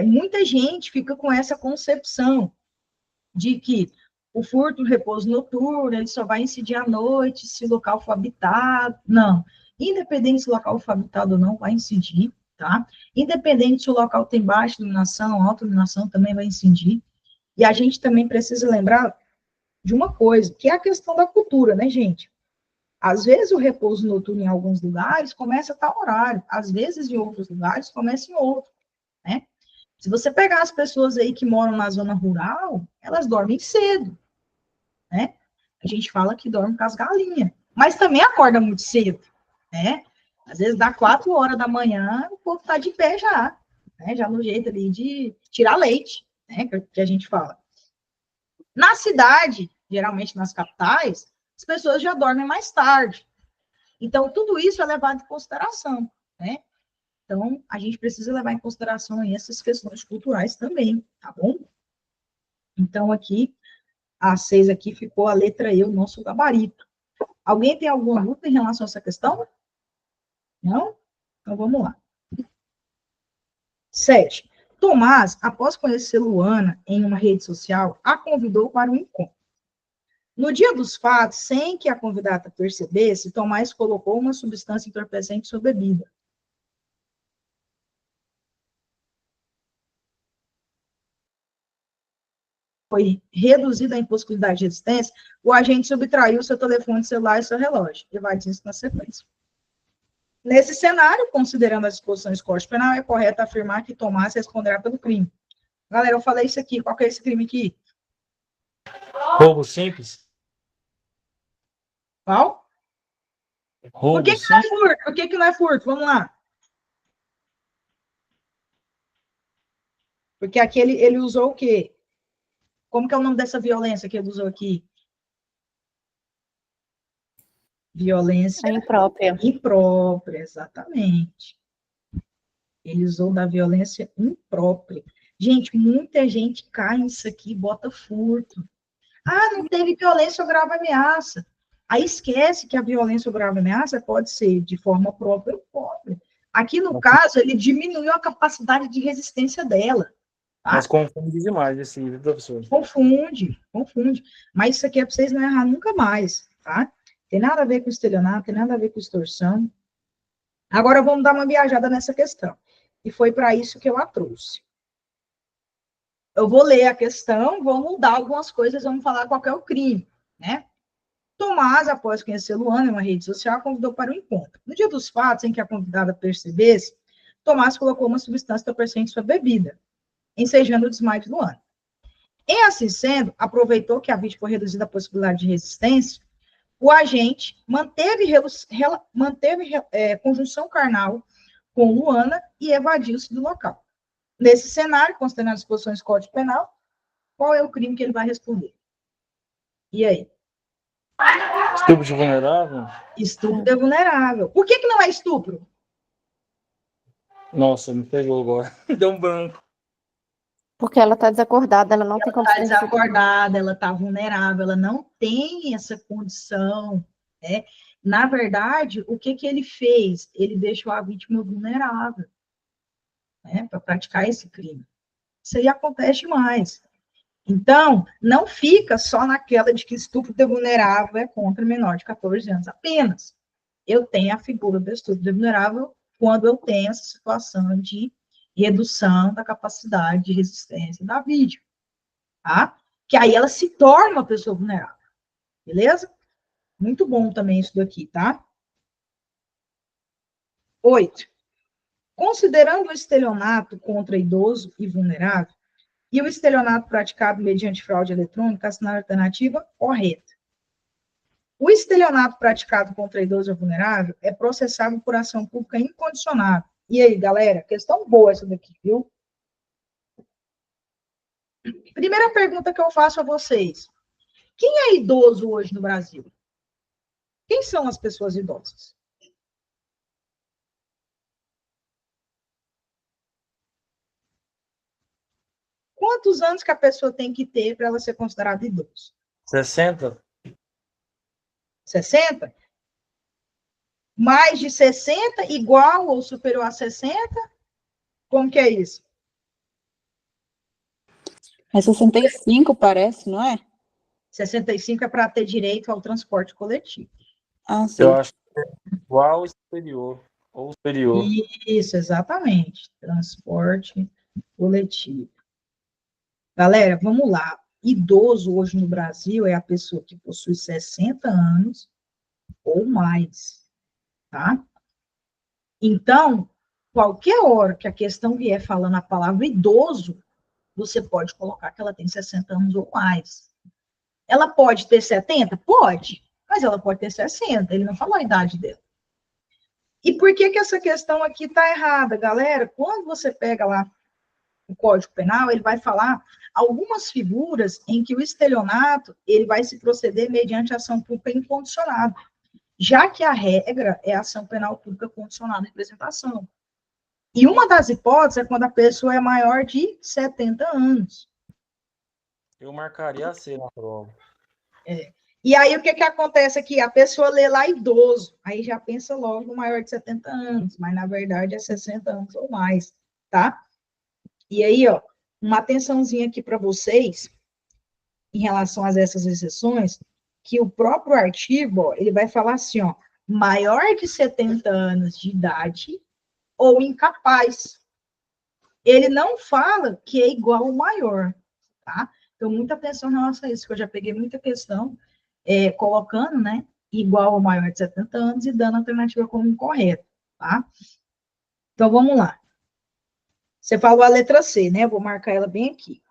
Muita gente fica com essa concepção de que o furto do repouso noturno, ele só vai incidir à noite se o local for habitado. Não. Independente se o local for habitado ou não, vai incidir, tá? Independente se o local tem baixa iluminação, alta iluminação, também vai incidir. E a gente também precisa lembrar de uma coisa, que é a questão da cultura, né, gente? Às vezes o repouso noturno em alguns lugares começa a tal horário, às vezes em outros lugares começa em outro, né? Se você pegar as pessoas aí que moram na zona rural, elas dormem cedo, né? A gente fala que dorme com as galinhas, mas também acorda muito cedo, né? Às vezes dá 4 horas da manhã, o povo tá de pé já, né? Já no jeito ali de tirar leite, né? Que a gente fala. Na cidade, geralmente nas capitais, as pessoas já dormem mais tarde. Então, tudo isso é levado em consideração, né? Então, a gente precisa levar em consideração essas questões culturais também, tá bom? Então, aqui, a 6 aqui ficou a letra E, o nosso gabarito. Alguém tem alguma dúvida em relação a essa questão? Não? Então, vamos lá. 7. Tomás, após conhecer Luana em uma rede social, a convidou para um encontro. No dia dos fatos, sem que a convidada percebesse, Tomás colocou uma substância entorpecente em sua bebida. Foi reduzida a impossibilidade de resistência, o agente subtraiu seu telefone celular e seu relógio, evadindo isso na sequência. Nesse cenário, considerando as disposições do Código Penal, é correto afirmar que Tomás responderá pelo crime. Galera, eu falei isso aqui, qual que é esse crime aqui? Roubo simples? Qual? Roubo Por que não é simples? furto? Por que não é furto? Vamos lá. Porque aqui ele usou o quê? Como que é o nome dessa violência que ele usou aqui? Violência Imprópria. imprópria, exatamente. Ele usou da violência imprópria. Gente, muita gente cai nisso aqui e bota furto. Ah, não teve violência ou grave ameaça. Aí esquece que a violência ou grave ameaça pode ser de forma própria ou própria. Aqui, no caso, ele diminuiu a capacidade de resistência dela. Tá? Mas confunde demais esse livro, professor. Confunde. Mas isso aqui é para vocês não errar nunca mais, tá? Tem nada a ver com estelionato, tem nada a ver com extorsão. Agora vamos dar uma viajada nessa questão. E foi para isso que eu a trouxe. Eu vou ler a questão, vou mudar algumas coisas, vamos falar qual é o crime, né? Tomás, após conhecer Luana em uma rede social, convidou para o encontro. No dia dos fatos, em que a convidada percebesse, Tomás colocou uma substância entorpecente em sua bebida, ensejando o desmaio de Luana. Em assim sendo, aproveitou que a vítima foi reduzida à possibilidade de resistência, o agente manteve conjunção carnal com Luana e evadiu-se do local. Nesse cenário, considerando as disposições do Código Penal, qual é o crime que ele vai responder? E aí? Estupro de vulnerável? Estupro de vulnerável. Por que não é estupro? Nossa, me pegou agora. Deu um branco. Porque ela está desacordada, ela não tem Ela está condições de... desacordada, ela está vulnerável, ela não tem essa condição, né? Na verdade, o que ele fez? Ele deixou a vítima vulnerável, né, para praticar esse crime. Isso aí acontece demais. Então, não fica só naquela de que estupro de vulnerável é contra menor de 14 anos apenas. Eu tenho a figura do estupro de vulnerável quando eu tenho essa situação de redução da capacidade de resistência da vítima, tá? Que aí ela se torna uma pessoa vulnerável, beleza? Muito bom também isso daqui, tá? 8. Considerando o estelionato contra idoso e vulnerável, e o estelionato praticado mediante fraude eletrônica, assinar a alternativa correta. O estelionato praticado contra idoso ou vulnerável é processável por ação pública incondicionada. E aí, galera, questão boa essa daqui, viu? Primeira pergunta que eu faço a vocês. Quem é idoso hoje no Brasil? Quem são as pessoas idosas? Quantos anos que a pessoa tem que ter para ela ser considerada idoso? 60? 60? Mais de 60, igual ou superior a 60? Como que é isso? É 65, parece, não é? 65 é para ter direito ao transporte coletivo. Ah, sim. Eu acho que é igual ou superior. Ou superior. Isso, exatamente. Transporte coletivo. Galera, vamos lá. Idoso hoje no Brasil é a pessoa que possui 60 anos ou mais, tá? Então, qualquer hora que a questão vier falando a palavra idoso, você pode colocar que ela tem 60 anos ou mais. Ela pode ter 70? Pode, mas ela pode ter 60, ele não falou a idade dela. E por que que essa questão aqui está errada, galera? Quando você pega lá o Código Penal, ele vai falar algumas figuras em que o estelionato ele vai se proceder mediante ação pública incondicionada, já que a regra é a ação penal pública condicionada à representação. E uma das hipóteses é quando a pessoa é maior de 70 anos. Eu marcaria a C na prova. E aí, o que acontece aqui? A pessoa lê lá idoso, aí já pensa logo no maior de 70 anos, mas na verdade é 60 anos ou mais, tá? E aí, ó, uma atençãozinha aqui para vocês, em relação a essas exceções, que o próprio artigo, ó, ele vai falar assim, ó, maior de 70 anos de idade ou incapaz. Ele não fala que é igual ao maior, tá? Então, muita atenção em relação a isso, que eu já peguei muita questão colocando, né, igual ao maior de 70 anos e dando a alternativa como incorreta, tá? Então, vamos lá. Você falou a letra C, né? Eu vou marcar ela bem aqui.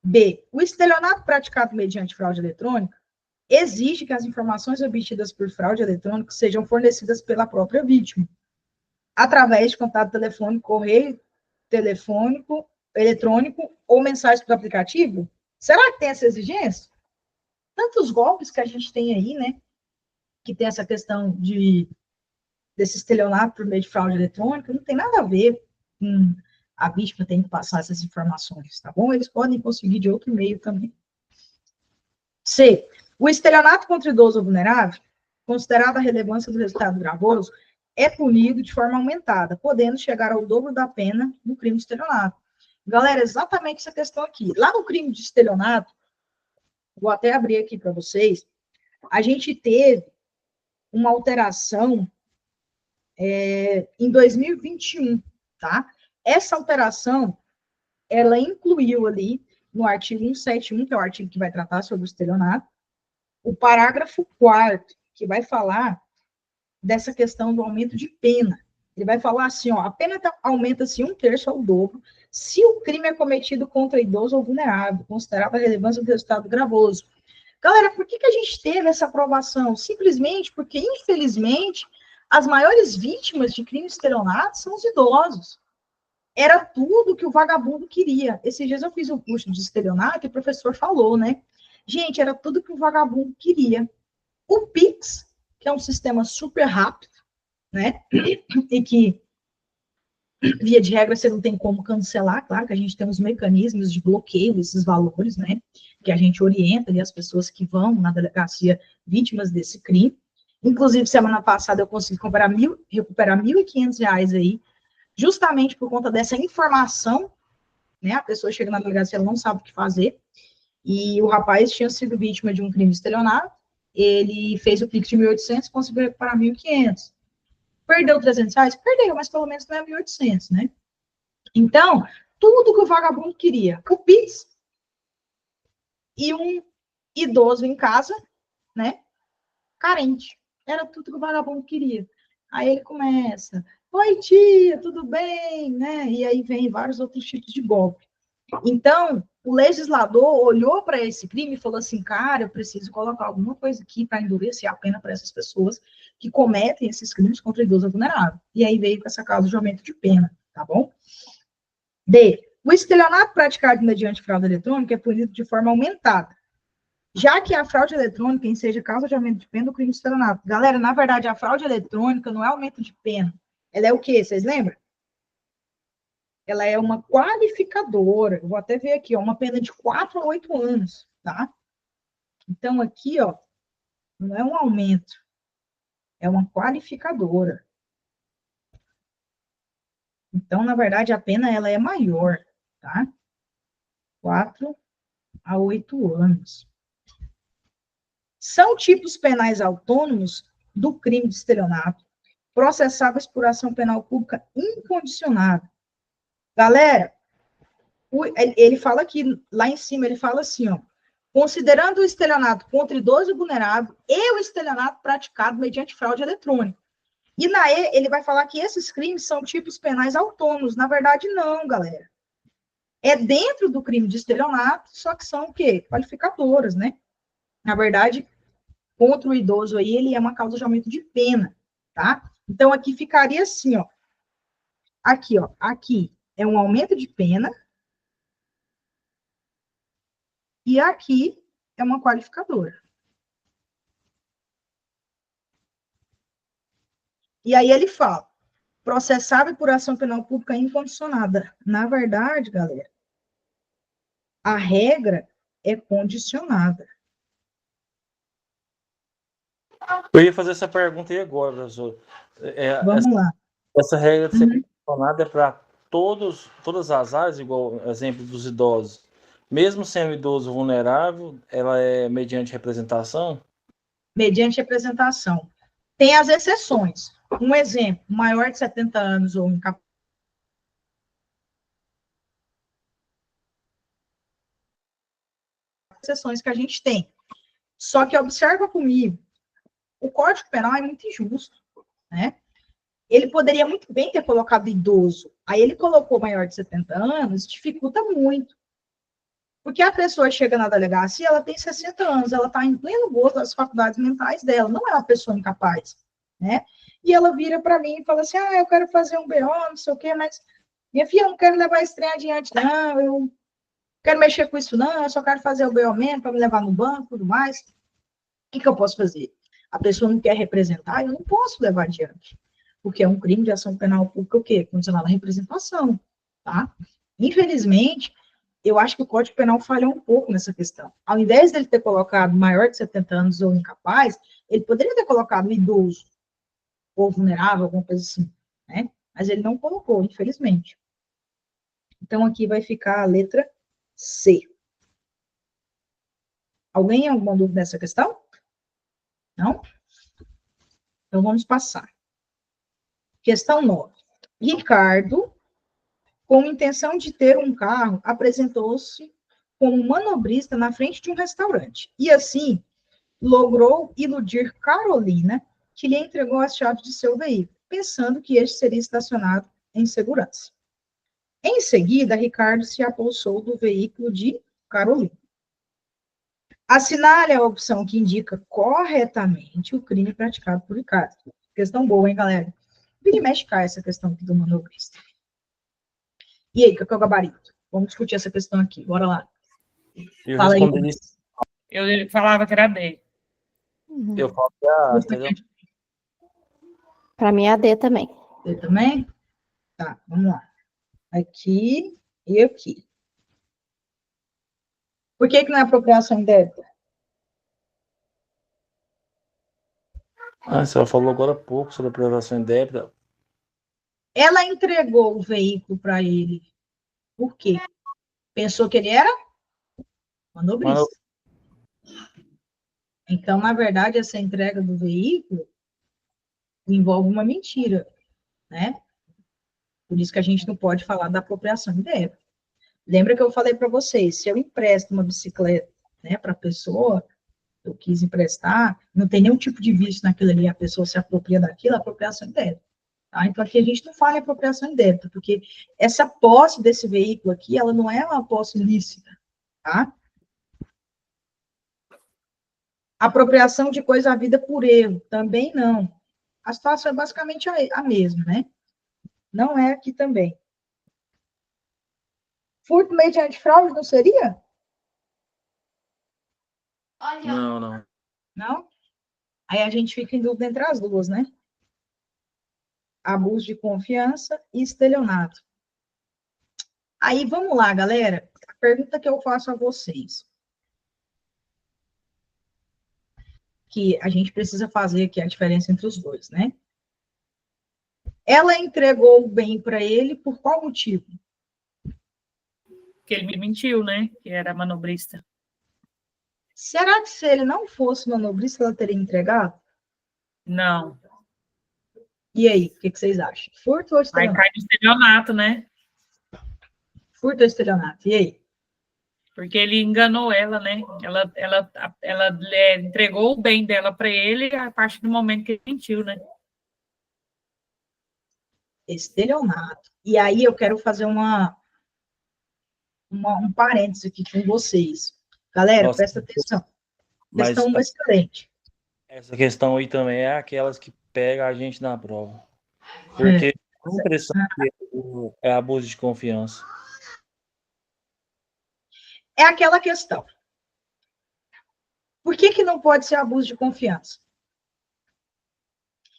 B. O estelionato praticado mediante fraude eletrônica exige que as informações obtidas por fraude eletrônica sejam fornecidas pela própria vítima, através de contato telefônico, correio telefônico, eletrônico ou mensagens para o aplicativo? Será que tem essa exigência? Tantos golpes que a gente tem aí, né? Que tem essa questão desse estelionato por meio de fraude eletrônica, não tem nada a ver com a vítima tem que passar essas informações, tá bom? Eles podem conseguir de outro meio também. C. O estelionato contra idoso ou vulnerável, considerada a relevância do resultado gravoso, é punido de forma aumentada, podendo chegar ao dobro da pena do crime de estelionato. Galera, exatamente essa questão aqui. Lá no crime de estelionato, vou até abrir aqui para vocês, a gente teve uma alteração em 2021, tá? Essa alteração, ela incluiu ali no artigo 171, que é o artigo que vai tratar sobre o estelionato, o parágrafo 4º, que vai falar dessa questão do aumento de pena. Ele vai falar assim, ó, a pena aumenta-se 1/3 ao dobro se o crime é cometido contra idoso ou vulnerável, considerada a relevância do resultado gravoso. Galera, por que a gente teve essa aprovação? Simplesmente porque, infelizmente, as maiores vítimas de crime de estelionato são os idosos. Era tudo que o vagabundo queria. Esses dias eu fiz um curso de estelionato e o professor falou, né? Gente, era tudo que o vagabundo queria. O Pix, que é um sistema super rápido, né? E que, via de regra, você não tem como cancelar. Claro que a gente tem uns mecanismos de bloqueio desses valores, né? Que a gente orienta ali as pessoas que vão na delegacia vítimas desse crime. Inclusive, semana passada eu consegui recuperar R$1.500 aí, justamente por conta dessa informação, né? A pessoa chega na delegacia, ela não sabe o que fazer. E o rapaz tinha sido vítima de um crime de estelionato, ele fez o Pix de 1.800, conseguiu recuperar 1.500. Perdeu R$300? Perdeu, mas pelo menos não é 1.800, né? Então, tudo que o vagabundo queria, o Pix e um idoso em casa, né? Carente. Era tudo que o vagabundo queria. Aí ele começa, oi tia, tudo bem, né? E aí vem vários outros tipos de golpe. Então, o legislador olhou para esse crime e falou assim, cara, eu preciso colocar alguma coisa aqui para endurecer a pena para essas pessoas que cometem esses crimes contra idoso vulnerável. E aí veio com essa causa de aumento de pena, tá bom? D. O estelionato praticado mediante fraude eletrônica é punido de forma aumentada, já que a fraude eletrônica enseja causa de aumento de pena do crime de estelionato. Galera, na verdade, a fraude eletrônica não é aumento de pena. Ela é o quê? Vocês lembram? Ela é uma qualificadora. Eu vou até ver aqui, ó, uma pena de 4 a 8 anos, tá? Então, aqui, ó, não é um aumento, é uma qualificadora. Então, na verdade, a pena ela é maior, tá? 4 a 8 anos. são tipos penais autônomos do crime de estelionato, processáveis por ação penal pública incondicionada. Galera, ele fala aqui, lá em cima, ele fala assim, ó, considerando o estelionato contra idoso e vulnerável e o estelionato praticado mediante fraude eletrônica. E na E, ele vai falar que esses crimes são tipos penais autônomos. Na verdade, não, galera. É dentro do crime de estelionato, só que são o quê? Qualificadoras, né? Na verdade, contra o idoso aí, ele é uma causa de aumento de pena, tá? Então, aqui ficaria assim, ó. Aqui, ó. Aqui é um aumento de pena. E aqui é uma qualificadora. E aí ele fala, processável por ação penal pública incondicionada. Na verdade, galera, a regra é condicionada. Eu ia fazer essa pergunta aí agora, professor. Vamos lá. Essa regra de ser condicionada é para todas as áreas, igual exemplo dos idosos. Mesmo sendo idoso vulnerável, ela é mediante representação? Mediante representação. Tem as exceções. Um exemplo, maior de 70 anos ou incapaz. Exceções que a gente tem. Só que observa comigo, o Código Penal é muito injusto, né? Ele poderia muito bem ter colocado idoso. Aí ele colocou maior de 70 anos, dificulta muito. Porque a pessoa chega na delegacia, ela tem 60 anos, ela está em pleno gozo das faculdades mentais dela, não é uma pessoa incapaz, né? E ela vira para mim e fala assim, eu quero fazer um BO, não sei o quê, mas, minha filha, eu não quero levar esse trem adiante, não, eu quero mexer com isso, não, eu só quero fazer o BO mesmo, para me levar no banco e tudo mais. O que eu posso fazer? A pessoa não quer representar, eu não posso levar adiante, porque é um crime de ação penal pública, o quê? Condicionado à representação, tá? Infelizmente, eu acho que o Código Penal falhou um pouco nessa questão. Ao invés dele ter colocado maior de 70 anos ou incapaz, ele poderia ter colocado idoso ou vulnerável, alguma coisa assim, né? Mas ele não colocou, infelizmente. Então, aqui vai ficar a letra C. Alguém tem alguma dúvida nessa questão? Não? Então, vamos passar. Questão 9. Ricardo, com intenção de ter um carro, apresentou-se como manobrista na frente de um restaurante. E assim, logrou iludir Carolina, que lhe entregou as chaves de seu veículo, pensando que este seria estacionado em segurança. Em seguida, Ricardo se apossou do veículo de Carolina. Assinale a opção que indica corretamente o crime praticado por Ricardo. Questão boa, hein, galera? Vira e mexe cá essa questão aqui do manobrista. E aí, qual é o gabarito? Vamos discutir essa questão aqui, bora lá. Eu Fala aí. responderia. Eu falava que era D. Eu falo que A, Você entendeu? Para mim é a D também. Você também? Tá, vamos lá. Aqui e aqui. Por que não é apropriação indébita? Você falou agora há pouco sobre a aprovação indébita. Ela entregou o veículo para ele. Por quê? Pensou que ele era manobrista. Então, na verdade, essa entrega do veículo envolve uma mentira, né? Por isso que a gente não pode falar da apropriação indébita. Lembra que eu falei para vocês, se eu empresto uma bicicleta, né, para a pessoa, eu quis emprestar, não tem nenhum tipo de vício naquilo ali, a pessoa se apropria daquilo, a apropriação indébita. Tá? Então, aqui a gente não fala em apropriação indébita, porque essa posse desse veículo aqui, ela não é uma posse ilícita, tá? Apropriação de coisa à vida por erro, também não. A situação é basicamente a mesma, né? Não é aqui também. Furto mediante fraude não seria? Não. Não? Aí a gente fica em dúvida entre as duas, né? Abuso de confiança e estelionato. Aí, vamos lá, galera. A pergunta que eu faço a vocês. Que a gente precisa fazer aqui a diferença entre os dois, né? Ela entregou o bem para ele por qual motivo? Que ele me mentiu, né? Que era manobrista. Será que se ele não fosse manobrista, ela teria entregado? Não. E aí, o que vocês acham? Furto ou Aí estelionato? cai no estelionato, né? Furto ou estelionato? E aí? Porque ele enganou ela, né? Ela entregou o bem dela para ele a partir do momento que ele mentiu, né? Estelionato. E aí eu quero fazer um parênteses aqui com vocês. Galera, Nossa, presta atenção. mas Questão excelente. essa questão aí também é aquelas que pegam a gente na prova. É, Porque a impressão que é abuso de confiança. é aquela questão. Por que não pode ser abuso de confiança?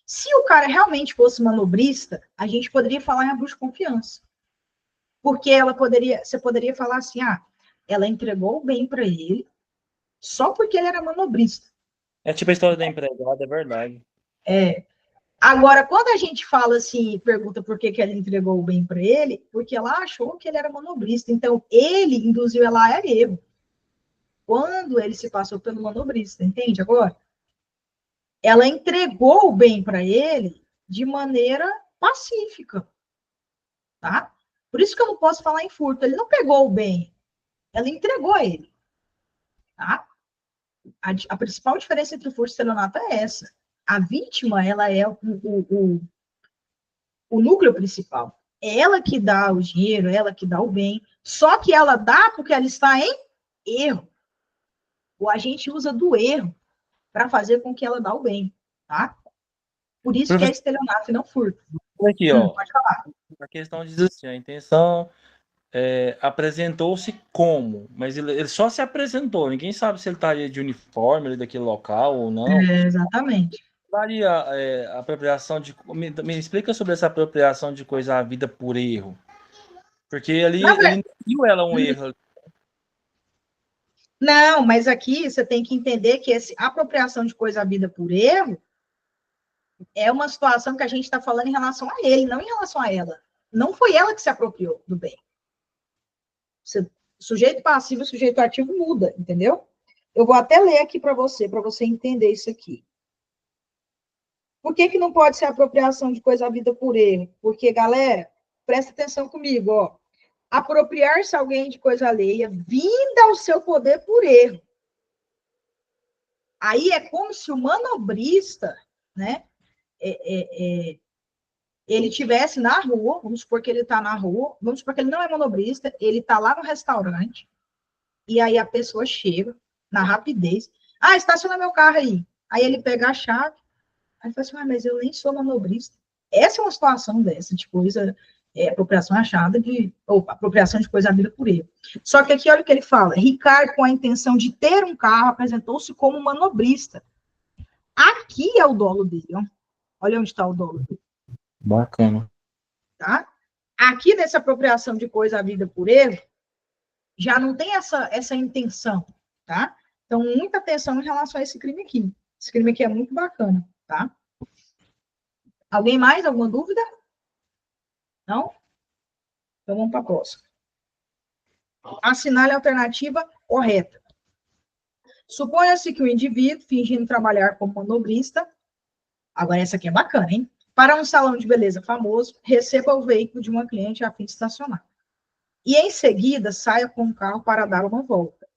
Se o cara realmente fosse manobrista, a gente poderia falar em abuso de confiança. Porque você poderia falar assim, ela entregou o bem para ele só porque ele era manobrista. É tipo a história da empregada, é verdade. Agora, quando a gente fala assim, pergunta por que ela entregou o bem para ele, porque ela achou que ele era manobrista. Então, ele induziu ela a erro quando ele se passou pelo manobrista, entende agora? Ela entregou o bem para ele de maneira pacífica, tá? Por isso que eu não posso falar em furto. Ele não pegou o bem, ela entregou ele, tá? A principal diferença entre furto e estelionato é essa. A vítima, ela é o núcleo principal. É ela que dá o dinheiro, ela que dá o bem. Só que ela dá porque ela está em erro. O agente usa do erro para fazer com que ela dá o bem, tá? Por isso que é estelionato e não furto. Aqui, ó. Pode falar. A questão diz assim, a intenção apresentou-se como, mas ele só se apresentou. Ninguém sabe se ele estaria de uniforme ali daquele local ou não. Exatamente. Daria apropriação de. Me explica sobre essa apropriação de coisa à vida por erro. Porque ali ele não viu ela um erro. Não, mas aqui você tem que entender que essa apropriação de coisa à vida por erro é uma situação que a gente está falando em relação a ele, não em relação a ela. Não foi ela que se apropriou do bem. Sujeito passivo e sujeito ativo muda, entendeu? Eu vou até ler aqui para você entender isso aqui. Por que não pode ser apropriação de coisa à vida por erro? Porque, galera, presta atenção comigo, ó. Apropriar-se alguém de coisa alheia vinda ao seu poder por erro. Aí é como se o manobrista, né, ele tivesse na rua, vamos supor que ele está na rua, vamos supor que ele não é manobrista, ele está lá no restaurante, e aí a pessoa chega, na rapidez, estaciona meu carro aí. Aí ele pega a chave, aí fala assim, mas eu nem sou manobrista. Essa é uma situação dessa, de coisa, apropriação achada, ou apropriação de coisa havida por erro. Só que aqui, olha o que ele fala, Ricardo, com a intenção de ter um carro, apresentou-se como manobrista. Aqui é o dolo dele, ó. Olha onde está o dolo dele. Bacana. Tá? Aqui, nessa apropriação de coisa havida por erro, já não tem essa intenção, tá? Então, muita atenção em relação a esse crime aqui. Esse crime aqui é muito bacana, tá? Alguém mais? Alguma dúvida? Não? Então, vamos para a próxima. Assinale a alternativa correta. Suponha-se que o indivíduo, fingindo trabalhar como manobrista, agora essa aqui é bacana, hein? Para um salão de beleza famoso, receba o veículo de uma cliente a fim de estacionar. E, em seguida, saia com o carro para dar uma volta,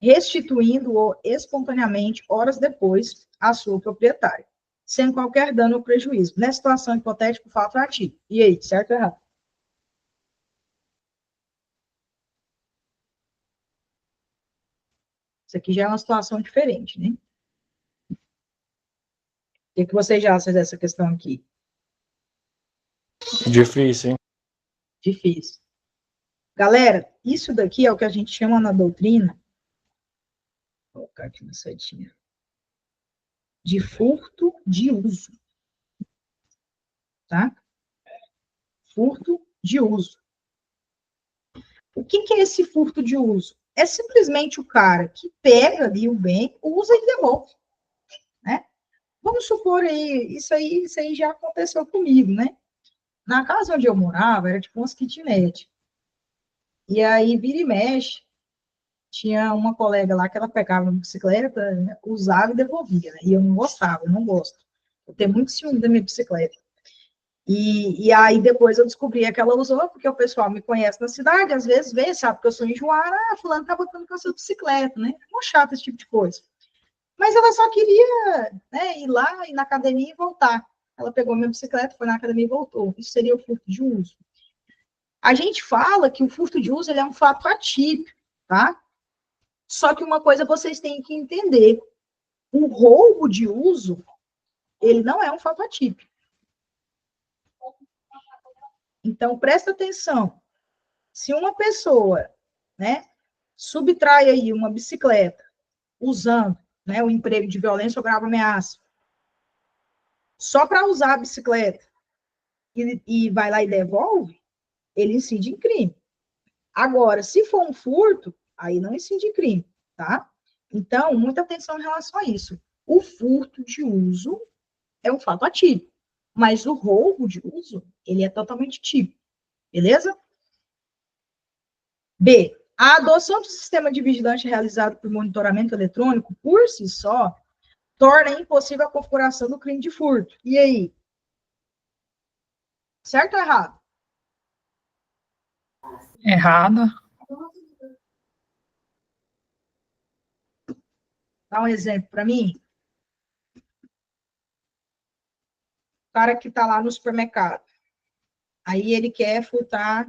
restituindo-o espontaneamente, horas depois, à sua proprietária, sem qualquer dano ou prejuízo. Nessa situação hipotética, o fato é ativo. E aí, certo ou errado? Isso aqui já é uma situação diferente, né? O que vocês já acham dessa questão aqui? Difícil, hein? Difícil. Galera, isso daqui é o que a gente chama na doutrina, vou colocar aqui na setinha, de furto de uso. Tá? Furto de uso. O que é esse furto de uso? É simplesmente o cara que pega ali o bem, usa e devolve. Né? Vamos supor aí, isso aí já aconteceu comigo, né? Na casa onde eu morava, era tipo umas kitnet. E aí, vira e mexe, tinha uma colega lá que ela pegava uma bicicleta, né, usava e devolvia, né? E eu não gostava, eu não gosto. Eu tenho muito ciúme da minha bicicleta. E aí depois eu descobri que ela usou, porque o pessoal me conhece na cidade, às vezes vê, sabe que eu sou enjoada, fulano tá botando com a sua bicicleta, né? É muito chato esse tipo de coisa. Mas ela só queria, né, ir lá, ir na academia e voltar. Ela pegou minha bicicleta, foi na academia e voltou. Isso seria o furto de uso. A gente fala que o furto de uso ele é um fato atípico, tá? Só que uma coisa vocês têm que entender. O roubo de uso, ele não é um fato atípico. Então, presta atenção. Se uma pessoa, né, subtrai aí uma bicicleta usando, né, o emprego de violência ou grave ameaça, só para usar a bicicleta e vai lá e devolve, ele incide em crime. Agora, se for um furto, aí não incide em crime, tá? Então, muita atenção em relação a isso. O furto de uso é um fato atípico, mas o roubo de uso, ele é totalmente típico, beleza? B. A adoção do sistema de vigilância realizado por monitoramento eletrônico, por si só, torna impossível a configuração do crime de furto. E aí? Certo ou errado? Errado. Dá um exemplo para mim. O cara que está lá no supermercado. Aí ele quer furtar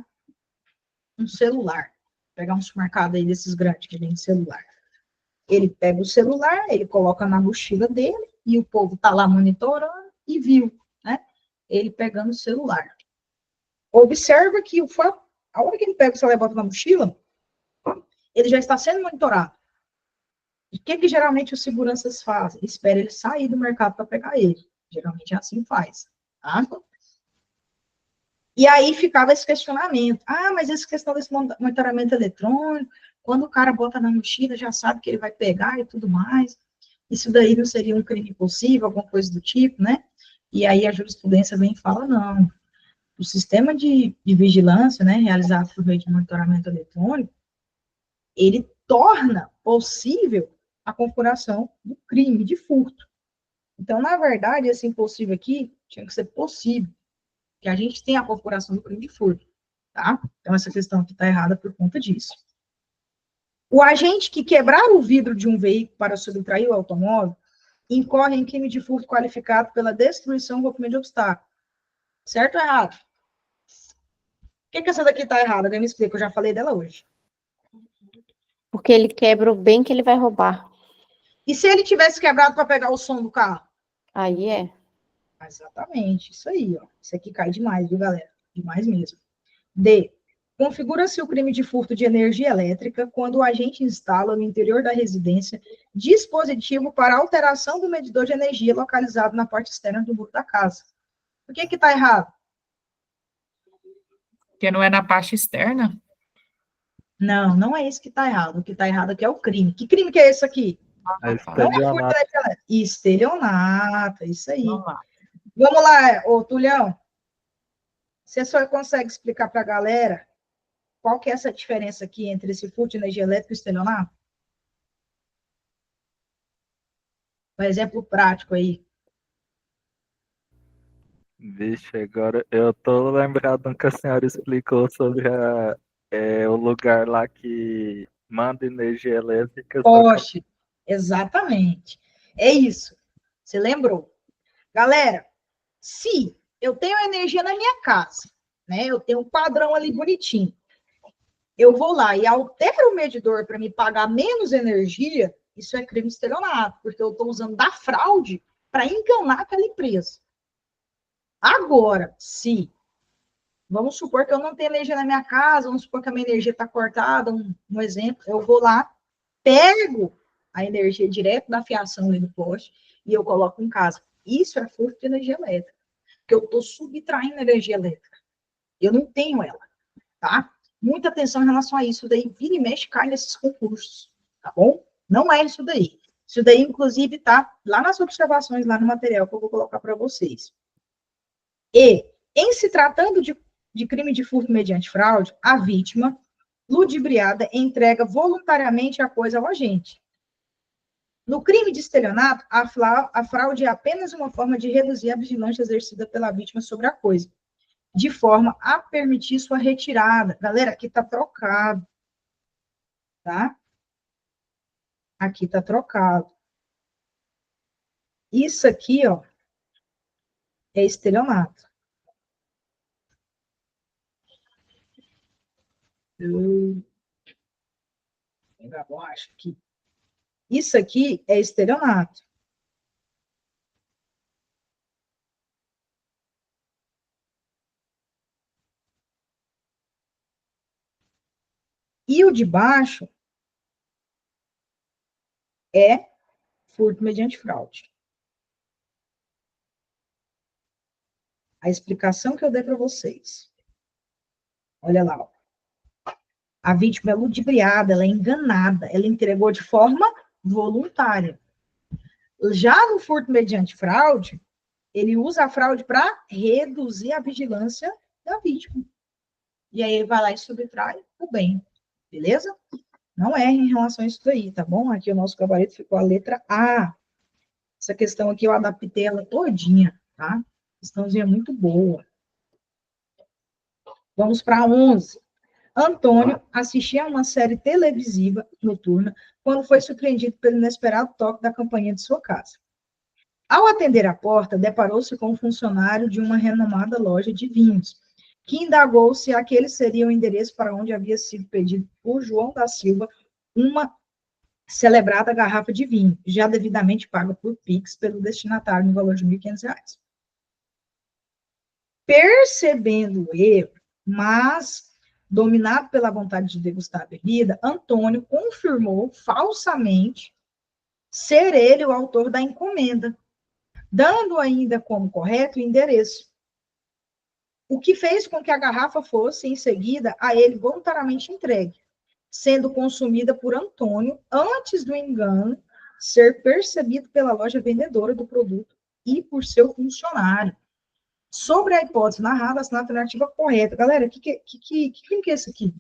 um celular. Pegar um supermercado aí desses grandes que vende celular. Ele pega o celular, ele coloca na mochila dele, e o povo está lá monitorando e viu, né? Ele pegando o celular. Observa que a hora que ele pega o celular e bota na mochila, ele já está sendo monitorado. E o que geralmente os seguranças fazem? Espera ele sair do mercado para pegar ele. Geralmente é assim faz. Tá? E aí ficava esse questionamento. Ah, mas essa questão desse monitoramento eletrônico, quando o cara bota na mochila, já sabe que ele vai pegar e tudo mais. Isso daí não seria um crime possível, alguma coisa do tipo, né? E aí a jurisprudência vem e fala, não. O sistema de vigilância, né, realizado por meio de monitoramento eletrônico, ele torna possível a configuração do crime de furto. Então, na verdade, esse impossível aqui tinha que ser possível, que a gente tem a configuração do crime de furto, tá? Então, essa questão aqui está errada por conta disso. O agente que quebrar o vidro de um veículo para subtrair o automóvel incorre em crime de furto qualificado pela destruição ou rompimento de obstáculo. Certo ou errado? Por que essa daqui está errada? Me explica, eu já falei dela hoje. Porque ele quebra o bem que ele vai roubar. E se ele tivesse quebrado para pegar o som do carro? Aí é. Exatamente, isso aí, ó. Isso aqui cai demais, viu, galera? Demais mesmo. D. Configura-se o crime de furto de energia elétrica quando o agente instala no interior da residência dispositivo para alteração do medidor de energia localizado na parte externa do muro da casa. Por que está errado? Porque não é na parte externa? Não, não é isso que está errado. O que está errado aqui é o crime. Que crime que é esse aqui? É Não é furto de energia elétrica. Estelionato, isso aí. Vamos lá. Vamos lá, ô Tulhão. Você só consegue explicar para a galera qual que é essa diferença aqui entre esse furto de energia elétrica e o estelionato? Um exemplo prático aí. Vixe, agora eu tô lembrado que a senhora explicou sobre o lugar lá que manda energia elétrica. Poste, exatamente. É isso. Você lembrou? Galera, se eu tenho energia na minha casa, né? Eu tenho um padrão ali bonitinho. Eu vou lá e altero o medidor para me pagar menos energia, isso é crime de estelionato, porque eu estou usando da fraude para enganar aquela empresa. Agora, se vamos supor que eu não tenho energia na minha casa, vamos supor que a minha energia está cortada, um exemplo, eu vou lá, pego a energia direto da fiação ali do poste e eu coloco em casa. Isso é furto de energia elétrica, porque eu estou subtraindo energia elétrica. Eu não tenho ela, tá? Muita atenção em relação a isso, daí vira e mexe, cai nesses concursos, tá bom? Não é isso daí. Isso daí, inclusive, tá lá nas observações, lá no material que eu vou colocar para vocês. E, em se tratando de crime de furto mediante fraude, a vítima ludibriada entrega voluntariamente a coisa ao agente. No crime de estelionato, a fraude é apenas uma forma de reduzir a vigilância exercida pela vítima sobre a coisa, de forma a permitir sua retirada. Galera, aqui está trocado, tá? Aqui está trocado. Isso aqui, ó, é estelionato. Eu acho que isso aqui é estelionato. E o de baixo é furto mediante fraude. A explicação que eu dei para vocês. Olha lá, ó. A vítima é ludibriada, ela é enganada, ela entregou de forma voluntária. Já no furto mediante fraude, ele usa a fraude para reduzir a vigilância da vítima. E aí ele vai lá e subtrai o bem. Beleza? Não erre em relação a isso daí, tá bom? Aqui o nosso gabarito ficou a letra A. Essa questão aqui eu adaptei ela todinha, tá? Questãozinha muito boa. Vamos para 11. Antônio assistia a uma série televisiva noturna quando foi surpreendido pelo inesperado toque da campainha de sua casa. Ao atender a porta, deparou-se com um funcionário de uma renomada loja de vinhos, que indagou se aquele seria o endereço para onde havia sido pedido por João da Silva uma celebrada garrafa de vinho, já devidamente paga por Pix pelo destinatário no valor de R$ 1.500. Percebendo o erro, mas dominado pela vontade de degustar a bebida, Antônio confirmou falsamente ser ele o autor da encomenda, dando ainda como correto o endereço, o que fez com que a garrafa fosse, em seguida, a ele voluntariamente entregue, sendo consumida por Antônio antes do engano ser percebido pela loja vendedora do produto e por seu funcionário. Sobre a hipótese narrada, assinada a alternativa correta. Galera, que é isso aqui?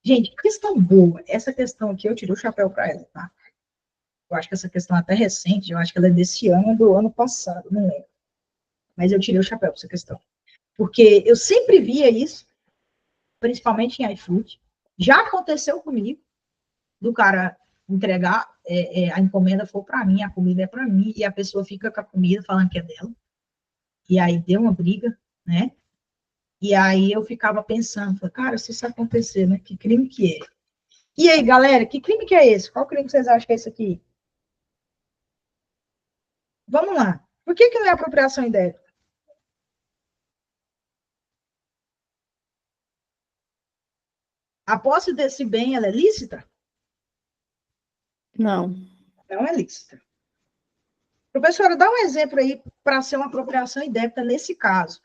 Gente, questão boa. Essa questão aqui, eu tirei o chapéu para ela, tá? Eu acho que essa questão é até recente, eu acho que ela é desse ano ou do ano passado, não lembro. Mas eu tirei o chapéu para essa questão. Porque eu sempre via isso, principalmente em iFood. Já aconteceu comigo, do cara entregar, a encomenda for para mim, a comida é para mim, e a pessoa fica com a comida falando que é dela. E aí deu uma briga, né? E aí eu ficava pensando, cara, se isso acontecer, né? Que crime que é? E aí, galera, que crime que é esse? Qual crime vocês acham que é esse aqui? Vamos lá. Por que não é apropriação indébita? A posse desse bem, ela é lícita? Não. Não é lícita. Professora, dá um exemplo aí para ser uma apropriação indébita nesse caso.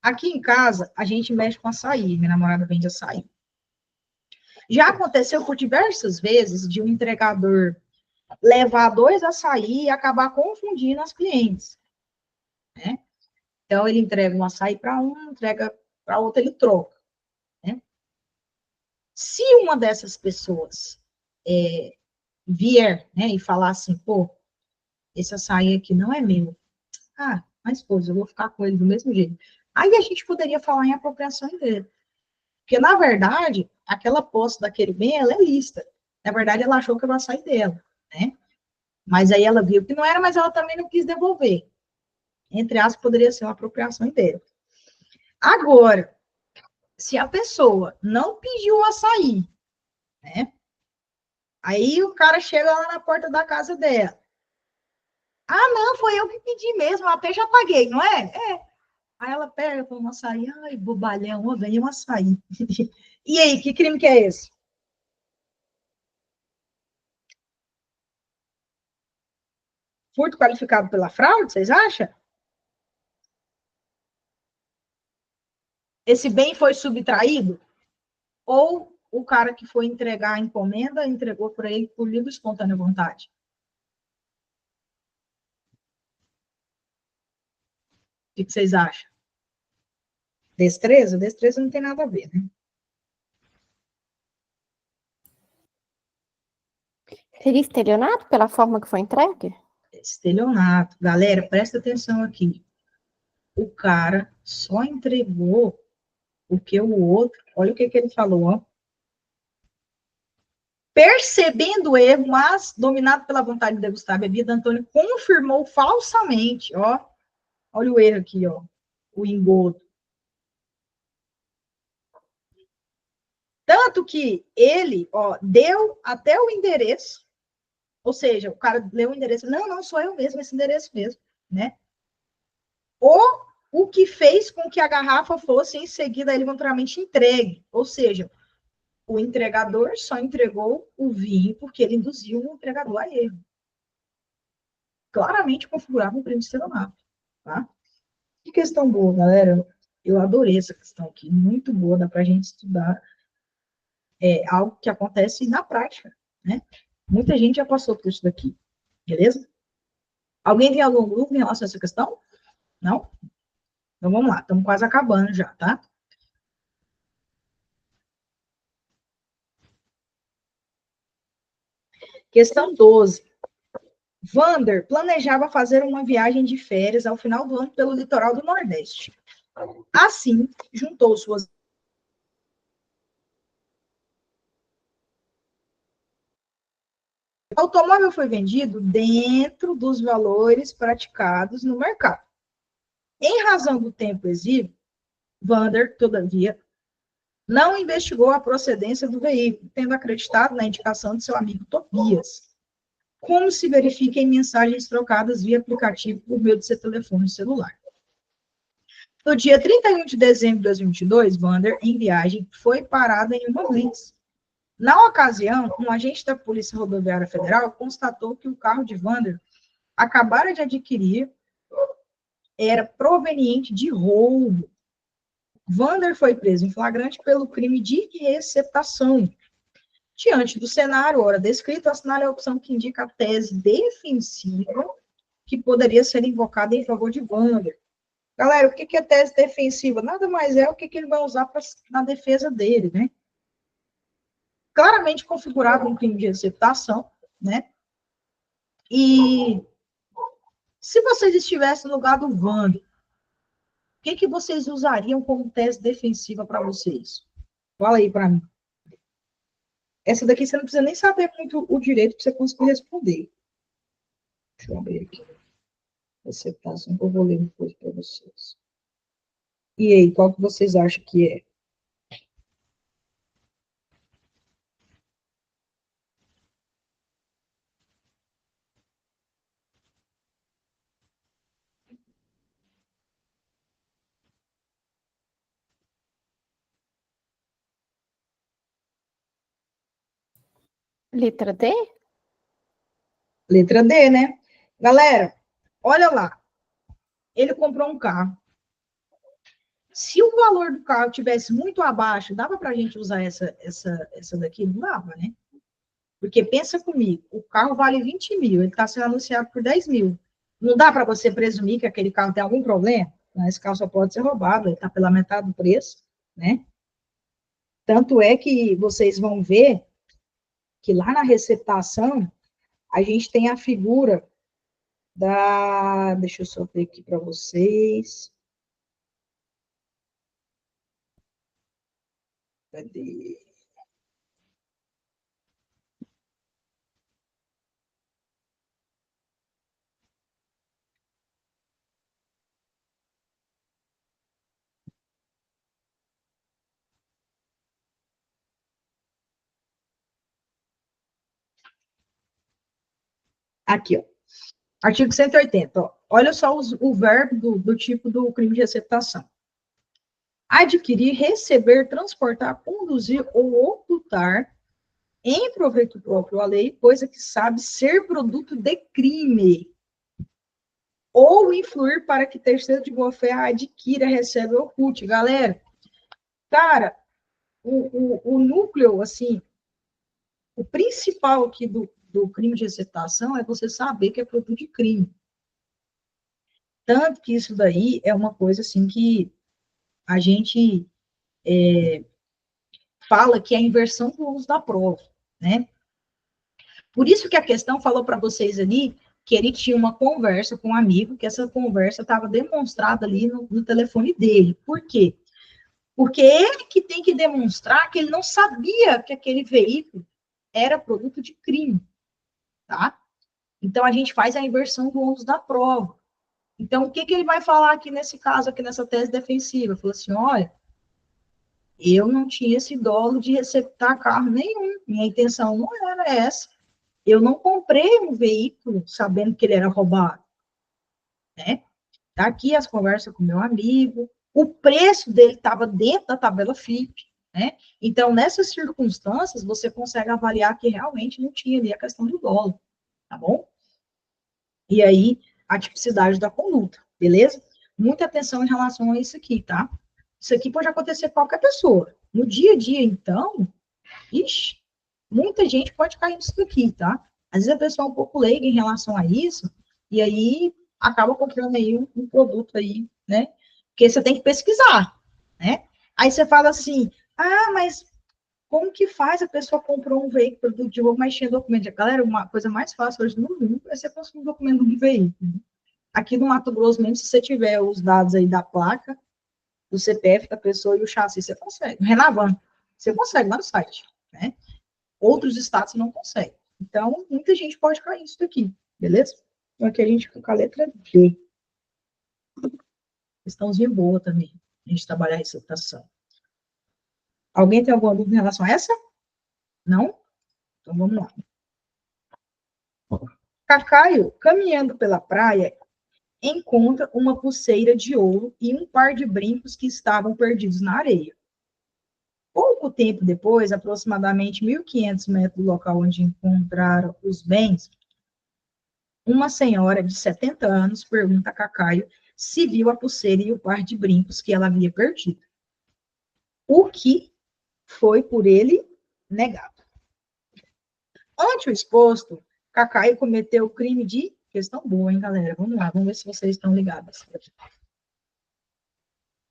Aqui em casa, a gente mexe com açaí. Minha namorada vende açaí. Já aconteceu por diversas vezes de um entregador levar 2 açaí e acabar confundindo as clientes, né? Então, ele entrega um açaí para um, entrega para outro, ele troca, né? Se uma dessas pessoas vier, né, e falar assim, pô, esse açaí aqui não é meu. Ah, mas, pô, eu vou ficar com ele do mesmo jeito. Aí a gente poderia falar em apropriação dele. Porque, na verdade, aquela posse daquele bem, ela é lícita. Na verdade, ela achou que era o açaí dela, né? Mas aí ela viu que não era, mas ela também não quis devolver. Entre aspas, poderia ser uma apropriação dela. Agora, se a pessoa não pediu o açaí, né? Aí o cara chega lá na porta da casa dela. Ah, não, foi eu que pedi mesmo, até já paguei, não é? É. Aí ela pega, põe um açaí, ai, bobalhão, ó, ganhei um açaí. E aí, que crime que é esse? Furto qualificado pela fraude, vocês acham? Esse bem foi subtraído? Ou o cara que foi entregar a encomenda entregou para ele por livre e espontânea vontade? O que vocês acham? Destreza? Destreza não tem nada a ver, né? Seria estelionato pela forma que foi entregue? Estelionato. Galera, presta atenção aqui. O cara só entregou porque o outro, olha o que ele falou, ó. Percebendo o erro, mas dominado pela vontade de degustar a bebida, Antônio confirmou falsamente, ó. Olha o erro aqui, ó. O engodo. Tanto que ele, ó, deu até o endereço, ou seja, o cara leu o endereço, não, sou eu mesmo, esse endereço mesmo, né? O que fez com que a garrafa fosse em seguida eventualmente entregue, ou seja, o entregador só entregou o vinho porque ele induziu o entregador a erro. Claramente configurava um crime de estelionato, tá? Que questão boa, galera. Eu adorei essa questão aqui, muito boa, dá pra gente estudar algo que acontece na prática, né? Muita gente já passou por isso daqui, beleza? Alguém tem algum dúvida em relação a essa questão? Não? Então vamos lá, estamos quase acabando já, tá? Questão 12. Vander planejava fazer uma viagem de férias ao final do ano pelo litoral do Nordeste. Assim, juntou suas. O automóvel foi vendido dentro dos valores praticados no mercado. Em razão do tempo exíguo, Vander, todavia, não investigou a procedência do veículo, tendo acreditado na indicação de seu amigo Tobias, como se verifica em mensagens trocadas via aplicativo por meio de seu telefone celular. No dia 31 de dezembro de 2022, Vander, em viagem, foi parada em uma blitz. Na ocasião, um agente da Polícia Rodoviária Federal constatou que o carro de Vander acabara de adquirir era proveniente de roubo. Vander foi preso em flagrante pelo crime de receptação. Diante do cenário, ora descrito, assinale a opção que indica a tese defensiva que poderia ser invocada em favor de Vander. Galera, o que é tese defensiva? Nada mais é o que ele vai usar na defesa dele, né? Claramente configurado um crime de receptação, né? E se vocês estivessem no lugar do Vander, o que vocês usariam como tese defensiva para vocês? Fala aí para mim. Essa daqui você não precisa nem saber muito o direito para você conseguir responder. Deixa eu abrir aqui. Receptação que eu vou ler depois para vocês. E aí, qual que vocês acham que é? Letra D? Letra D, né? Galera, olha lá. Ele comprou um carro. Se o valor do carro tivesse muito abaixo, dava para a gente usar essa daqui? Não dava, né? Porque pensa comigo, o carro vale 20 mil, ele está sendo anunciado por 10 mil. Não dá para você presumir que aquele carro tem algum problema? Esse carro só pode ser roubado, ele está pela metade do preço, né? Tanto é que vocês vão ver que lá na receptação, a gente tem a figura da... Deixa eu só ver aqui para vocês. Cadê? Aqui, ó. Artigo 180, ó. Olha só o verbo do tipo do crime de receptação. Adquirir, receber, transportar, conduzir ou ocultar em proveito próprio a lei, coisa que sabe ser produto de crime, ou influir para que terceiro de boa fé adquira, receba ou oculte. Galera, cara, o núcleo, assim, o principal aqui do crime de receptação é você saber que é produto de crime. Tanto que isso daí é uma coisa, assim, que a gente fala que é a inversão do uso da prova, né? Por isso que a questão falou para vocês ali que ele tinha uma conversa com um amigo, que essa conversa estava demonstrada ali no telefone dele. Por quê? Porque ele que tem que demonstrar que ele não sabia que aquele veículo era produto de crime, tá? Então, a gente faz a inversão do ônus da prova. Então, o que ele vai falar aqui nesse caso, aqui nessa tese defensiva? Falou assim, olha, eu não tinha esse dolo de receptar carro nenhum, minha intenção não era essa. Eu não comprei um veículo sabendo que ele era roubado, né? Tá aqui as conversas com meu amigo, o preço dele estava dentro da tabela FIP, né? Então, nessas circunstâncias, você consegue avaliar que realmente não tinha ali a questão do dolo, tá bom? E aí, a tipicidade da conduta, beleza? Muita atenção em relação a isso aqui, tá? Isso aqui pode acontecer com qualquer pessoa. No dia a dia, então, ixi, muita gente pode cair nisso daqui, tá? Às vezes a pessoa é um pouco leiga em relação a isso, e aí acaba comprando aí um produto aí, né? Porque você tem que pesquisar, né? Aí você fala assim, mas como que faz? A pessoa comprou um veículo produto de roubo, mas tinha documento. Galera, uma coisa mais fácil hoje no mundo é você conseguir um documento de veículo. Aqui no Mato Grosso mesmo, se você tiver os dados aí da placa, do CPF da pessoa e o chassi, você consegue. Renavan, você consegue lá no site, né? Outros estados não conseguem. Então, muita gente pode cair nisso daqui, beleza? Então, aqui a gente fica com a letra D. Questãozinha boa também, a gente trabalhar a receptação. Alguém tem alguma dúvida em relação a essa? Não? Então, vamos lá. Cacaio, caminhando pela praia, encontra uma pulseira de ouro e um par de brincos que estavam perdidos na areia. Pouco tempo depois, aproximadamente 1.500 metros do local onde encontraram os bens, uma senhora de 70 anos pergunta a Cacaio se viu a pulseira e o par de brincos que ela havia perdido. O que foi por ele negado. Ante o exposto, Cacaio cometeu o crime de... Questão boa, hein, galera? Vamos lá, vamos ver se vocês estão ligados. O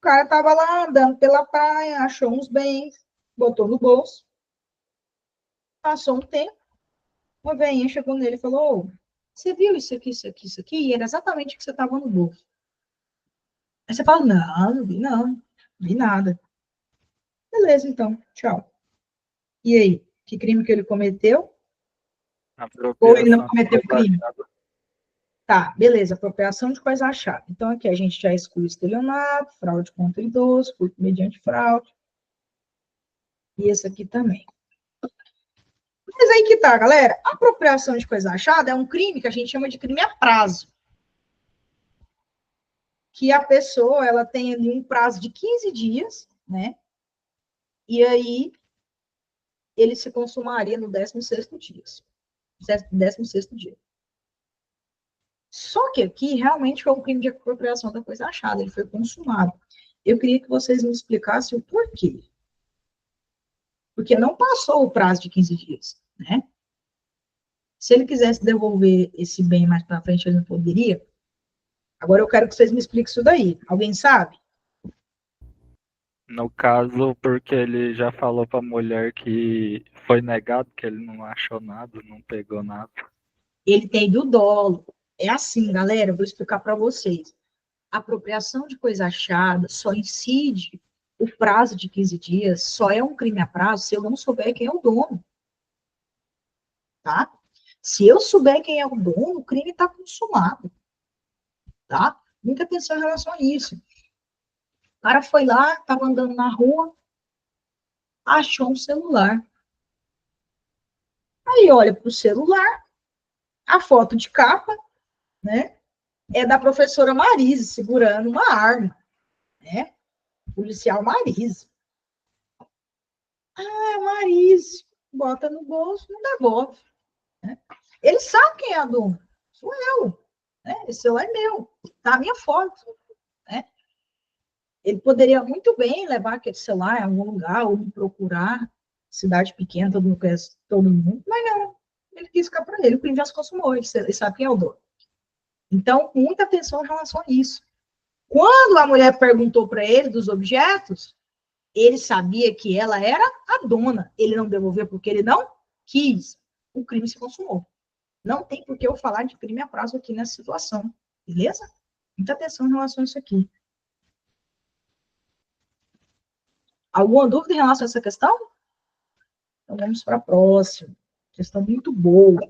cara estava lá andando pela praia, achou uns bens, botou no bolso. Passou um tempo, uma velhinha chegou nele e falou, você viu isso aqui, isso aqui, isso aqui? E era exatamente o que você estava no bolso. Aí você fala, não vi não, vi nada. Beleza, então, tchau. E aí, que crime que ele cometeu? Ou ele não cometeu crime? Tá, beleza, apropriação de coisa achada. Então, aqui a gente já exclui estelionato, fraude contra idoso, furto mediante fraude. E esse aqui também. Mas aí que tá, galera. Apropriação de coisa achada é um crime que a gente chama de crime a prazo. Que a pessoa, ela tem ali um prazo de 15 dias, né? E aí, ele se consumaria no 16º dia. 16º dia. Só que aqui, realmente, foi um crime de apropriação da coisa achada. Ele foi consumado. Eu queria que vocês me explicassem o porquê. Porque não passou o prazo de 15 dias, né? Se ele quisesse devolver esse bem mais para frente, ele não poderia. Agora eu quero que vocês me expliquem isso daí. Alguém sabe? No caso, porque ele já falou pra mulher que foi negado, que ele não achou nada, não pegou nada. Ele tem do dolo. É assim, galera, eu vou explicar para vocês. A apropriação de coisa achada só incide o prazo de 15 dias, só é um crime a prazo se eu não souber quem é o dono. Tá? Se eu souber quem é o dono, o crime está consumado. Tá? Muita atenção em relação a isso. O cara foi lá, estava andando na rua, achou um celular. Aí olha para o celular, a foto de capa, né, é da professora Marise segurando uma arma, né? Policial Marise. Marise, bota no bolso, não devolve. Né? Ele sabe quem é a dona. Sou eu. Né? Esse celular é meu. Tá a minha foto. Né? Ele poderia muito bem levar aquele celular em algum lugar, ou me procurar, cidade pequena, todo mundo conhece todo mundo, mas não. Ele quis ficar para ele, o crime já se consumou, ele sabe quem é o dono. Então, muita atenção em relação a isso. Quando a mulher perguntou para ele dos objetos, ele sabia que ela era a dona. Ele não devolveu porque ele não quis. o crime se consumou. Não tem por que eu falar de crime a prazo aqui nessa situação, beleza? Muita atenção em relação a isso aqui. Alguma dúvida em relação a essa questão? Então, vamos para a próxima. Questão muito boa.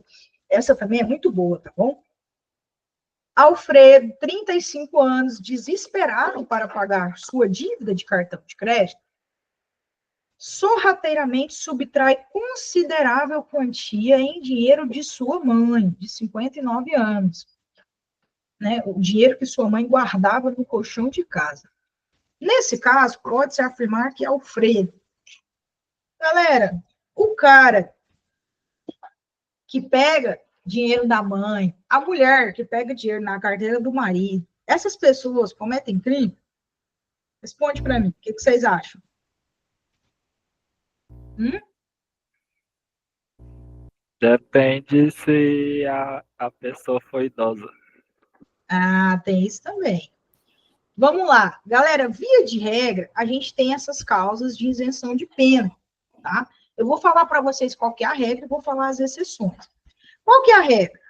Essa também é muito boa, tá bom? Alfredo, 35 anos, desesperado para pagar sua dívida de cartão de crédito, sorrateiramente subtrai considerável quantia em dinheiro de sua mãe, de 59 anos. Né? O dinheiro que sua mãe guardava no colchão de casa. Nesse caso, pode-se afirmar que Alfredo. Galera, o cara que pega dinheiro da mãe, a mulher que pega dinheiro na carteira do marido, essas pessoas cometem crime? Responde para mim, o que vocês acham? Depende se a pessoa foi idosa. Ah, tem isso também. Vamos lá. Galera, via de regra, a gente tem essas causas de isenção de pena, tá? Eu vou falar para vocês qual que é a regra e vou falar as exceções. Qual que é a regra?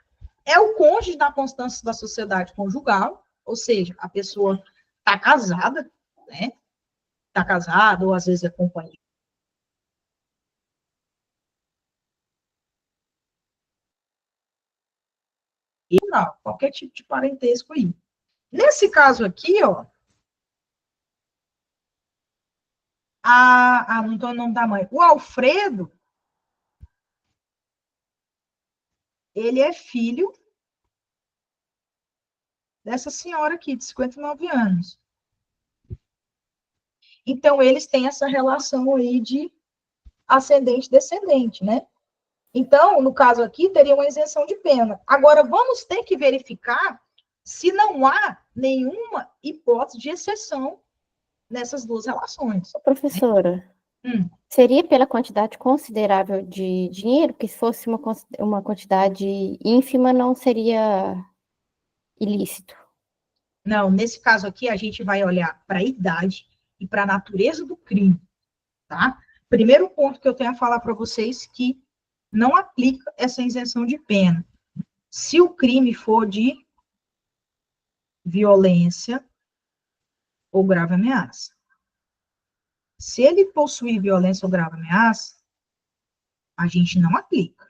É o cônjuge na constância da sociedade conjugal, ou seja, a pessoa está casada, né? Está casada, ou às vezes é companheiro. E não, qualquer tipo de parentesco aí. Nesse caso aqui, ó, não estou o nome da mãe. O Alfredo, ele é filho dessa senhora aqui, de 59 anos. Então, eles têm essa relação aí de ascendente-descendente, né? Então, no caso aqui, teria uma isenção de pena. Agora, vamos ter que verificar se não há nenhuma hipótese de exceção nessas duas relações. Professora, seria pela quantidade considerável de dinheiro, que se fosse uma quantidade ínfima, não seria ilícito? Não, nesse caso aqui, a gente vai olhar para a idade e para a natureza do crime, tá? Primeiro ponto que eu tenho a falar para vocês que não aplica essa isenção de pena. Se o crime for de violência ou grave ameaça. Se ele possuir violência ou grave ameaça, a gente não aplica.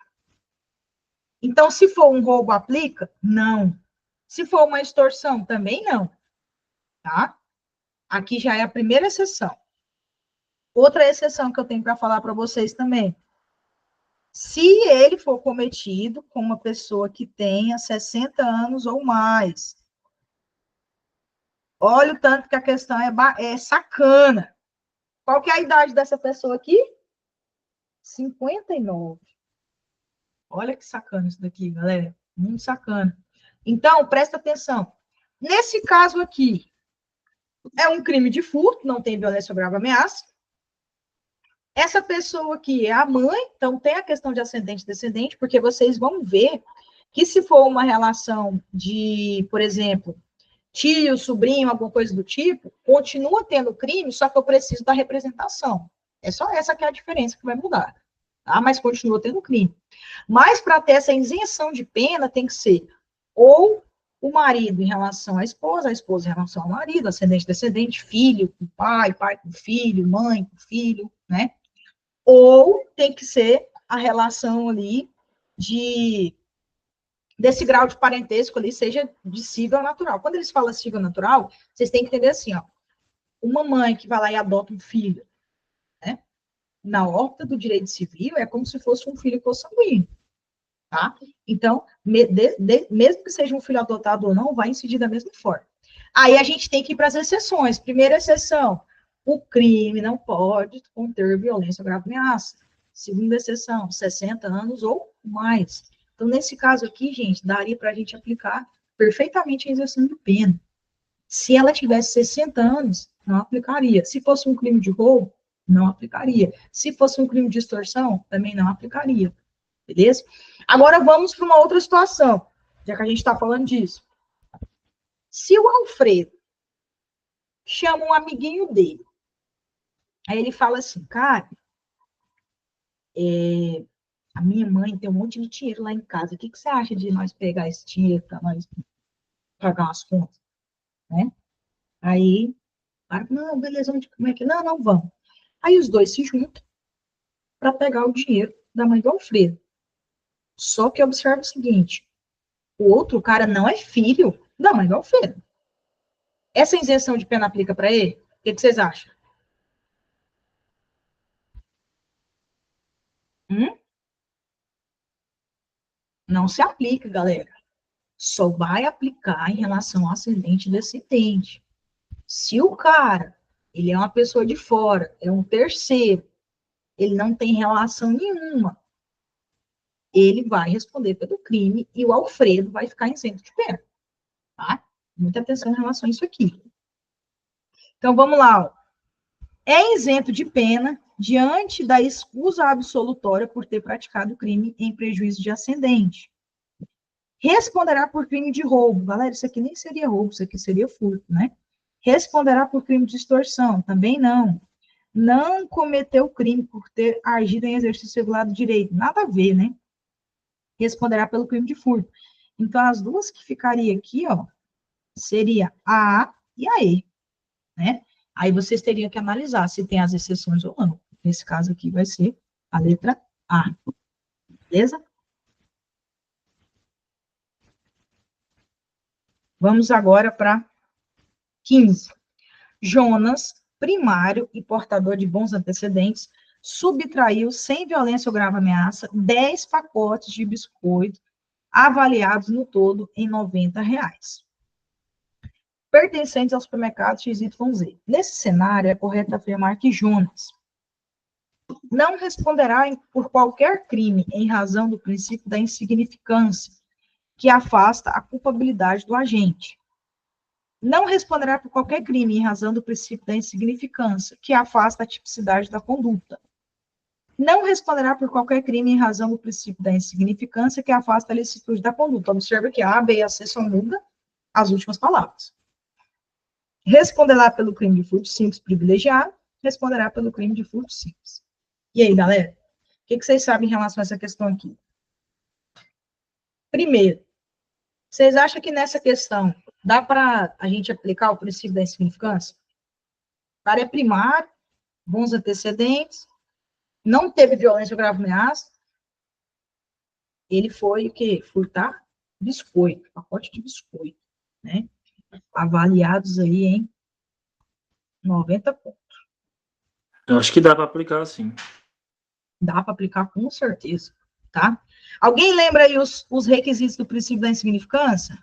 Então, se for um roubo, aplica? Não. Se for uma extorsão, também não. Tá? Aqui já é a primeira exceção. Outra exceção que eu tenho para falar para vocês também. Se ele for cometido com uma pessoa que tenha 60 anos ou mais. Olha o tanto que a questão é sacana. Qual que é a idade dessa pessoa aqui? 59. Olha que sacana isso daqui, galera. Muito sacana. Então, presta atenção. Nesse caso aqui, é um crime de furto, não tem violência ou grave ameaça. Essa pessoa aqui é a mãe, então tem a questão de ascendente e descendente, porque vocês vão ver que se for uma relação de, por exemplo, tio, sobrinho, alguma coisa do tipo, continua tendo crime, só que eu preciso da representação. É só essa que é a diferença que vai mudar. Tá? Mas continua tendo crime. Mas para ter essa isenção de pena, tem que ser ou o marido em relação à esposa, a esposa em relação ao marido, ascendente, descendente, filho com pai, pai com filho, mãe com filho, né? Ou tem que ser a relação ali desse grau de parentesco ali, seja de civil natural. Quando eles falam civil natural, vocês têm que entender assim, ó, uma mãe que vai lá e adota um filho, né? Na órbita do direito civil, é como se fosse um filho consanguíneo, tá? Então, mesmo que seja um filho adotado ou não, vai incidir da mesma forma. Aí a gente tem que ir para as exceções. Primeira exceção, o crime não pode conter violência ou grave ameaça. Segunda exceção, 60 anos ou mais. Então, nesse caso aqui, gente, daria para a gente aplicar perfeitamente a isenção de pena. Se ela tivesse 60 anos, não aplicaria. Se fosse um crime de roubo, não aplicaria. Se fosse um crime de extorsão, também não aplicaria. Beleza? Agora vamos para uma outra situação, já que a gente está falando disso. Se o Alfredo chama um amiguinho dele, aí ele fala assim, cara, a minha mãe tem um monte de dinheiro lá em casa. O que você acha de nós pegar esse dinheiro para nós pagar umas contas, né? Aí, não, beleza, como é que... Não, não, vamos. Aí os dois se juntam para pegar o dinheiro da mãe do Alfredo. Só que observa o seguinte, o outro cara não é filho da mãe do Alfredo. Essa isenção de pena aplica para ele? O que vocês acham? Não se aplica, galera. Só vai aplicar em relação ao ascendente e descendente. Se o cara, ele é uma pessoa de fora, é um terceiro, ele não tem relação nenhuma, ele vai responder pelo crime e o Alfredo vai ficar isento de pena, tá? Muita atenção em relação a isso aqui. Então, vamos lá, ó. É isento de pena diante da escusa absolutória por ter praticado o crime em prejuízo de ascendente. Responderá por crime de roubo. Galera, isso aqui nem seria roubo, isso aqui seria furto, né? Responderá por crime de extorsão. Também não. Não cometeu crime por ter agido em exercício regular do direito. Nada a ver, né? Responderá pelo crime de furto. Então, as duas que ficariam aqui, ó, seria a A e a E, né? Aí vocês teriam que analisar se tem as exceções ou não. Nesse caso aqui vai ser a letra A. Beleza? Vamos agora para 15. Jonas, primário e portador de bons antecedentes, subtraiu, sem violência ou grave ameaça, 10 pacotes de biscoito, avaliados no todo em R$90, pertencentes ao supermercado XYZ. Nesse cenário, é correto afirmar que Jonas não responderá por qualquer crime em razão do princípio da insignificância, que afasta a culpabilidade do agente. Não responderá por qualquer crime em razão do princípio da insignificância, que afasta a tipicidade da conduta. Não responderá por qualquer crime em razão do princípio da insignificância, que afasta a licitude da conduta. Observa que A, B e a C só muda as últimas palavras. Responderá pelo crime de furto simples privilegiado, responderá pelo crime de furto simples. E aí, galera? O que vocês sabem em relação a essa questão aqui? Primeiro, vocês acham que nessa questão dá para a gente aplicar o princípio da insignificância? O cara é primário, bons antecedentes, não teve violência ou grave ameaça, ele foi o quê? Furtar biscoito, pacote de biscoito, né? Avaliados aí em 90 pontos. Eu acho que dá para aplicar, sim. Dá para aplicar com certeza, tá? Alguém lembra aí os requisitos do princípio da insignificância?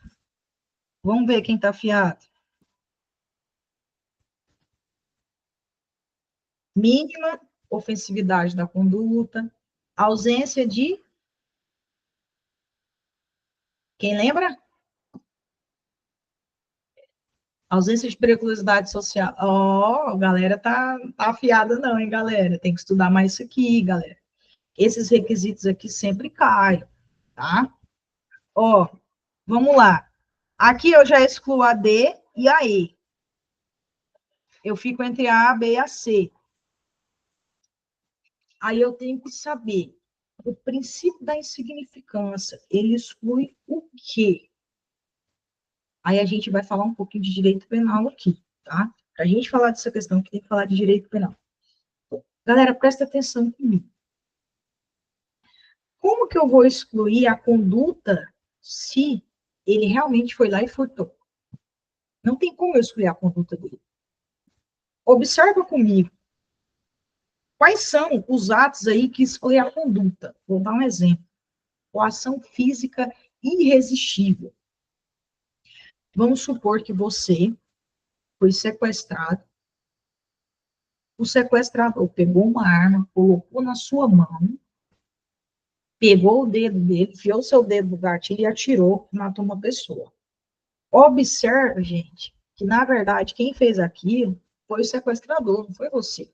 Vamos ver quem está afiado. Mínima ofensividade da conduta, ausência de... Quem lembra? Ausência de periculosidade social. Ó, a galera tá afiada não, hein, galera? Tem que estudar mais isso aqui, galera. Esses requisitos aqui sempre caem, tá? Ó, vamos lá. Aqui eu já excluo a D e a E. Eu fico entre a B e a C. Aí eu tenho que saber, o princípio da insignificância, ele exclui o quê? Aí a gente vai falar um pouquinho de direito penal aqui, tá? Para a gente falar dessa questão, que tem que falar de direito penal. Galera, presta atenção comigo. Como que eu vou excluir a conduta se ele realmente foi lá e furtou? Não tem como eu excluir a conduta dele. Observa comigo. Quais são os atos aí que excluem a conduta? Vou dar um exemplo. Coação física irresistível. Vamos supor que você foi sequestrado. O sequestrador pegou uma arma, colocou na sua mão, pegou o dedo dele, enfiou o seu dedo no gatilho e atirou, matou uma pessoa. Observe, gente, que na verdade quem fez aquilo foi o sequestrador, não foi você.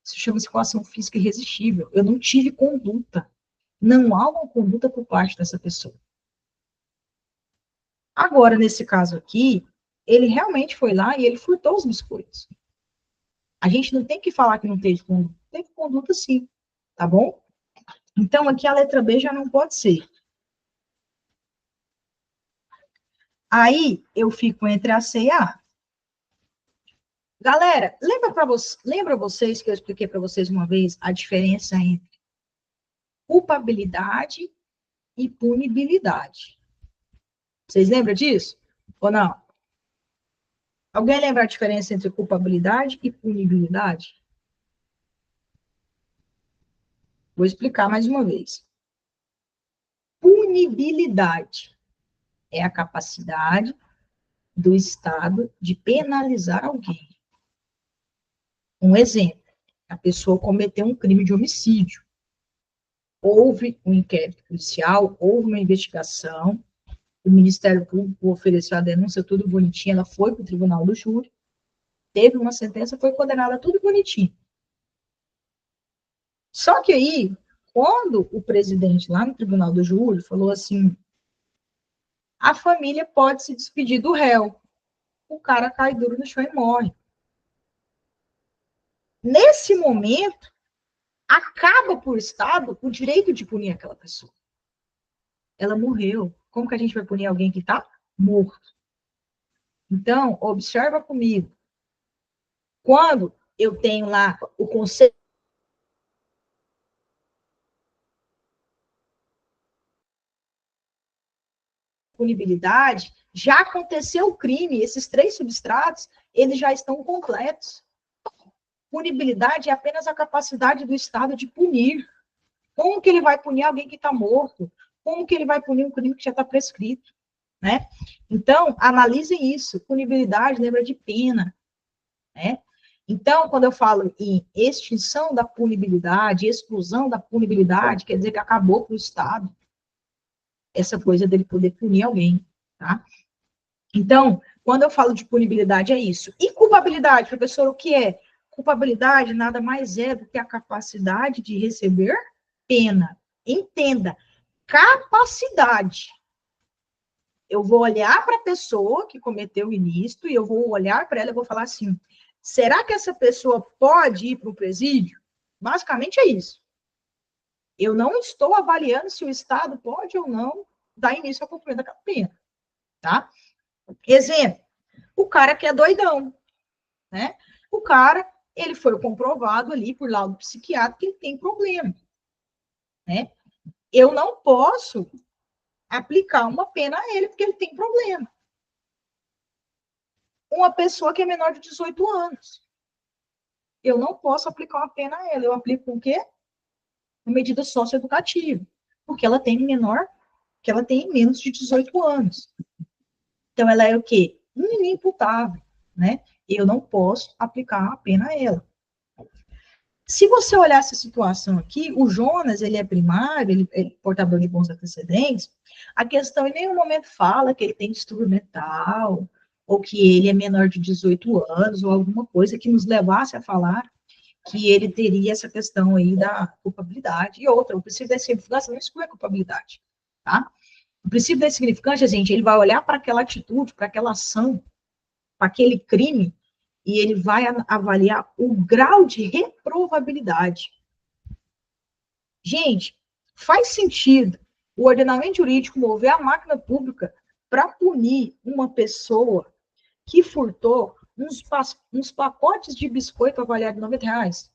Isso chama-se coação física irresistível. Eu não tive conduta. Não há uma conduta por parte dessa pessoa. Agora, nesse caso aqui, ele realmente foi lá e ele furtou os biscoitos. A gente não tem que falar que não teve conduta. Teve conduta sim, tá bom? Então, aqui a letra B já não pode ser. Aí, eu fico entre a C e a A. Galera, lembra vocês que eu expliquei para vocês uma vez a diferença entre culpabilidade e punibilidade? Vocês lembram disso? Ou não? Alguém lembra a diferença entre culpabilidade e punibilidade? Vou explicar mais uma vez. Punibilidade é a capacidade do Estado de penalizar alguém. Um exemplo, a pessoa cometeu um crime de homicídio. Houve um inquérito policial, houve uma investigação, o Ministério Público ofereceu a denúncia, tudo bonitinho, ela foi para o tribunal do júri, teve uma sentença, foi condenada, tudo bonitinho. Só que aí, quando o presidente lá no tribunal do júri falou assim, a família pode se despedir do réu, o cara cai duro no chão e morre. Nesse momento, acaba por Estado o direito de punir aquela pessoa. Ela morreu. Como que a gente vai punir alguém que está morto? Então, observa comigo. Quando eu tenho lá o conceito de punibilidade, já aconteceu o crime, esses 3 substratos, eles já estão completos. Punibilidade é apenas a capacidade do Estado de punir. Como que ele vai punir alguém que está morto? Como que ele vai punir um crime que já está prescrito? Né? Então, analisem isso. Punibilidade lembra de pena. Né? Então, quando eu falo em extinção da punibilidade, exclusão da punibilidade, quer dizer que acabou para o Estado essa coisa dele poder punir alguém. Tá? Então, quando eu falo de punibilidade, é isso. E culpabilidade, professor, o que é? Culpabilidade nada mais é do que a capacidade de receber pena. Entenda, capacidade. Eu vou olhar para a pessoa que cometeu o ilícito e eu vou olhar para ela e vou falar assim, será que essa pessoa pode ir para o presídio? Basicamente é isso. Eu não estou avaliando se o Estado pode ou não dar início ao cumprimento daquela pena. Tá? Exemplo, o cara que é doidão, né? O cara, ele foi comprovado ali por laudo psiquiátrico que ele tem problema, né? Eu não posso aplicar uma pena a ele porque ele tem problema. Uma pessoa que é menor de 18 anos, eu não posso aplicar uma pena a ela. Eu aplico o quê? Uma medida socioeducativa, porque ela tem menos de 18 anos. Então, ela é o quê? Inimputável, né? Eu não posso aplicar a pena a ela. Se você olhar essa situação aqui, o Jonas, ele é primário, ele é portador de bons antecedentes, a questão em nenhum momento fala que ele tem distúrbio mental, ou que ele é menor de 18 anos, ou alguma coisa que nos levasse a falar que ele teria essa questão aí da culpabilidade. E outra, o princípio da significância não exclui a culpabilidade, tá? O princípio da significância, gente, ele vai olhar para aquela atitude, para aquela ação, para aquele crime, e ele vai avaliar o grau de reprovabilidade. Gente, faz sentido o ordenamento jurídico mover a máquina pública para punir uma pessoa que furtou uns pacotes de biscoito avaliados em R$90?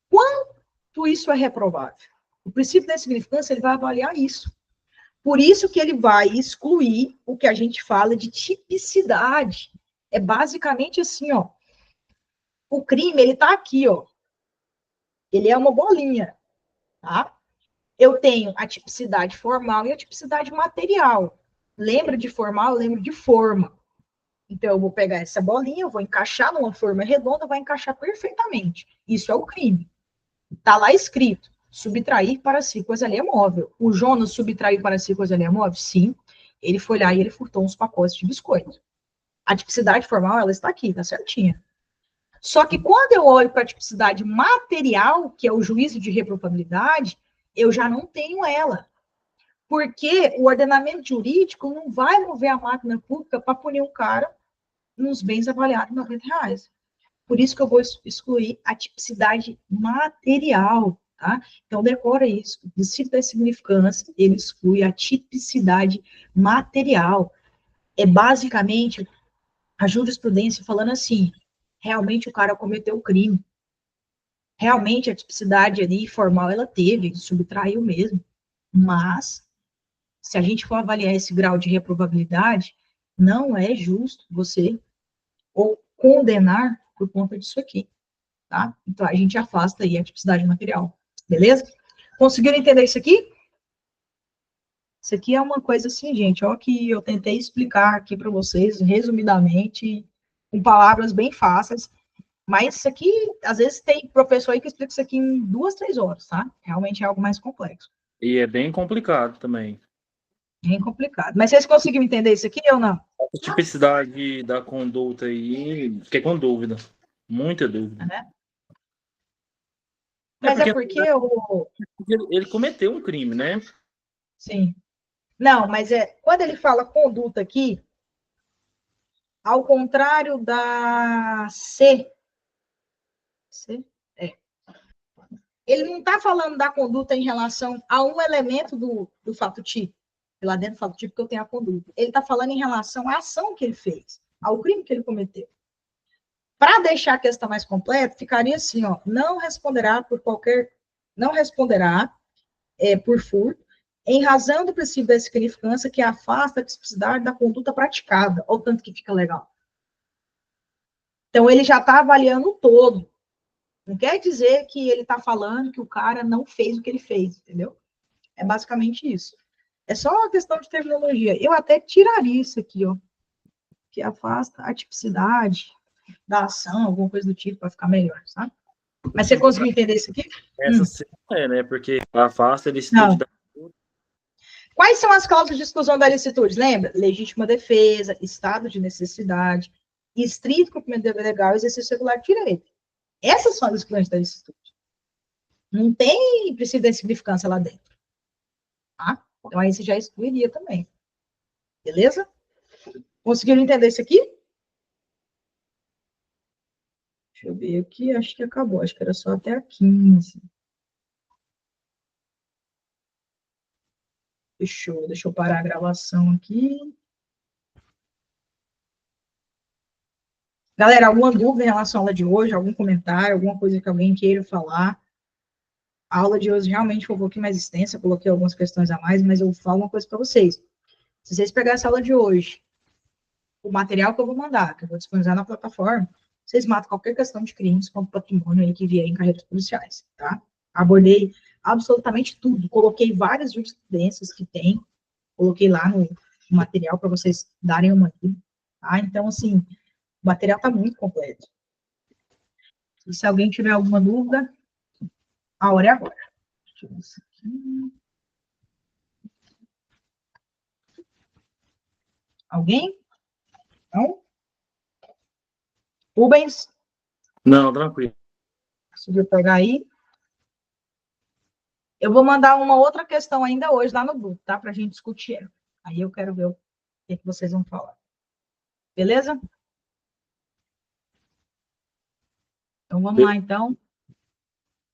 Quanto isso é reprovável? O princípio da significância, ele vai avaliar isso. Por isso que ele vai excluir o que a gente fala de tipicidade. É basicamente assim, ó. O crime, ele tá aqui, ó. Ele é uma bolinha, tá? Eu tenho a tipicidade formal e a tipicidade material. Lembra de formal, eu lembro de forma. Então, eu vou pegar essa bolinha, eu vou encaixar numa forma redonda, vai encaixar perfeitamente. Isso é o crime. Tá lá escrito, subtrair para si coisa alheia móvel. O Jonas subtraiu para si coisa alheia móvel? Sim. Ele foi lá e ele furtou uns pacotes de biscoito. A tipicidade formal, ela está aqui, tá certinha. Só que quando eu olho para a tipicidade material, que é o juízo de reprovabilidade, eu já não tenho ela. Porque o ordenamento jurídico não vai mover a máquina pública para punir um cara nos bens avaliados em R$90. Por isso que eu vou excluir a tipicidade material. tá? Então, decora isso. O princípio da significância, ele exclui a tipicidade material. É basicamente a jurisprudência falando assim, realmente o cara cometeu o crime. Realmente a tipicidade ali formal ela teve, ele subtraiu mesmo. Mas, se a gente for avaliar esse grau de reprovabilidade, não é justo você ou condenar por conta disso aqui, tá? Então, a gente afasta aí a tipicidade material, beleza? Conseguiram entender isso aqui? Isso aqui é uma coisa assim, gente, ó, que eu tentei explicar aqui para vocês, resumidamente, com palavras bem fáceis, mas isso aqui, às vezes tem professor aí que explica isso aqui em 2, 3 horas, tá? Realmente é algo mais complexo. E é bem complicado também. Bem complicado. Mas vocês conseguiram entender isso aqui ou não? A tipicidade da conduta aí, fiquei com dúvida. Muita dúvida. Né? Mas é porque ele cometeu um crime, né? Sim. Não, mas quando ele fala conduta aqui, ao contrário da C, ele não está falando da conduta em relação a um elemento do fato típico. Lá dentro do fato típico eu tenho a conduta. Ele está falando em relação à ação que ele fez, ao crime que ele cometeu. Para deixar a questão mais completa, ficaria assim, ó, não responderá por furto, em razão do princípio da significância que afasta a tipicidade da conduta praticada, ou tanto que fica legal. Então, ele já está avaliando o todo. Não quer dizer que ele está falando que o cara não fez o que ele fez, entendeu? É basicamente isso. É só uma questão de terminologia. Eu até tiraria isso aqui, ó, que afasta a tipicidade da ação, alguma coisa do tipo, para ficar melhor, sabe? Mas você conseguiu entender isso aqui? Essa sim é, né? Porque afasta a Não. licitude da. Quais são as causas de exclusão da licitude? Lembra? Legítima defesa, estado de necessidade, estrito cumprimento do dever legal e exercício regular de direito. Essas são as exclusões da licitude. Não tem princípio da insignificância lá dentro. Tá? Então, aí você já excluiria também. Beleza? Conseguiram entender isso aqui? Deixa eu ver aqui, acho que acabou. Acho que era só até a 15. Deixa eu parar a gravação aqui. Galera, alguma dúvida em relação à aula de hoje? Algum comentário? Alguma coisa que alguém queira falar? A aula de hoje realmente foi um pouquinho mais extensa, coloquei algumas questões a mais, mas eu falo uma coisa para vocês. Se vocês pegarem essa aula de hoje, o material que eu vou mandar, que eu vou disponibilizar na plataforma, vocês matam qualquer questão de crimes contra o patrimônio aí que vier em carreiras policiais, tá? Abordei absolutamente tudo, coloquei várias jurisprudências que tem, coloquei lá no material para vocês darem uma lida, tá? Então, assim, o material está muito completo. E se alguém tiver alguma dúvida, a hora é agora. Deixa eu ver isso aqui. Alguém? Não? Rubens? Não, tranquilo. Conseguiu pegar aí? Eu vou mandar uma outra questão ainda hoje lá no grupo, tá? Para a gente discutir ela. Aí eu quero ver o que vocês vão falar. Beleza? Então vamos lá, então.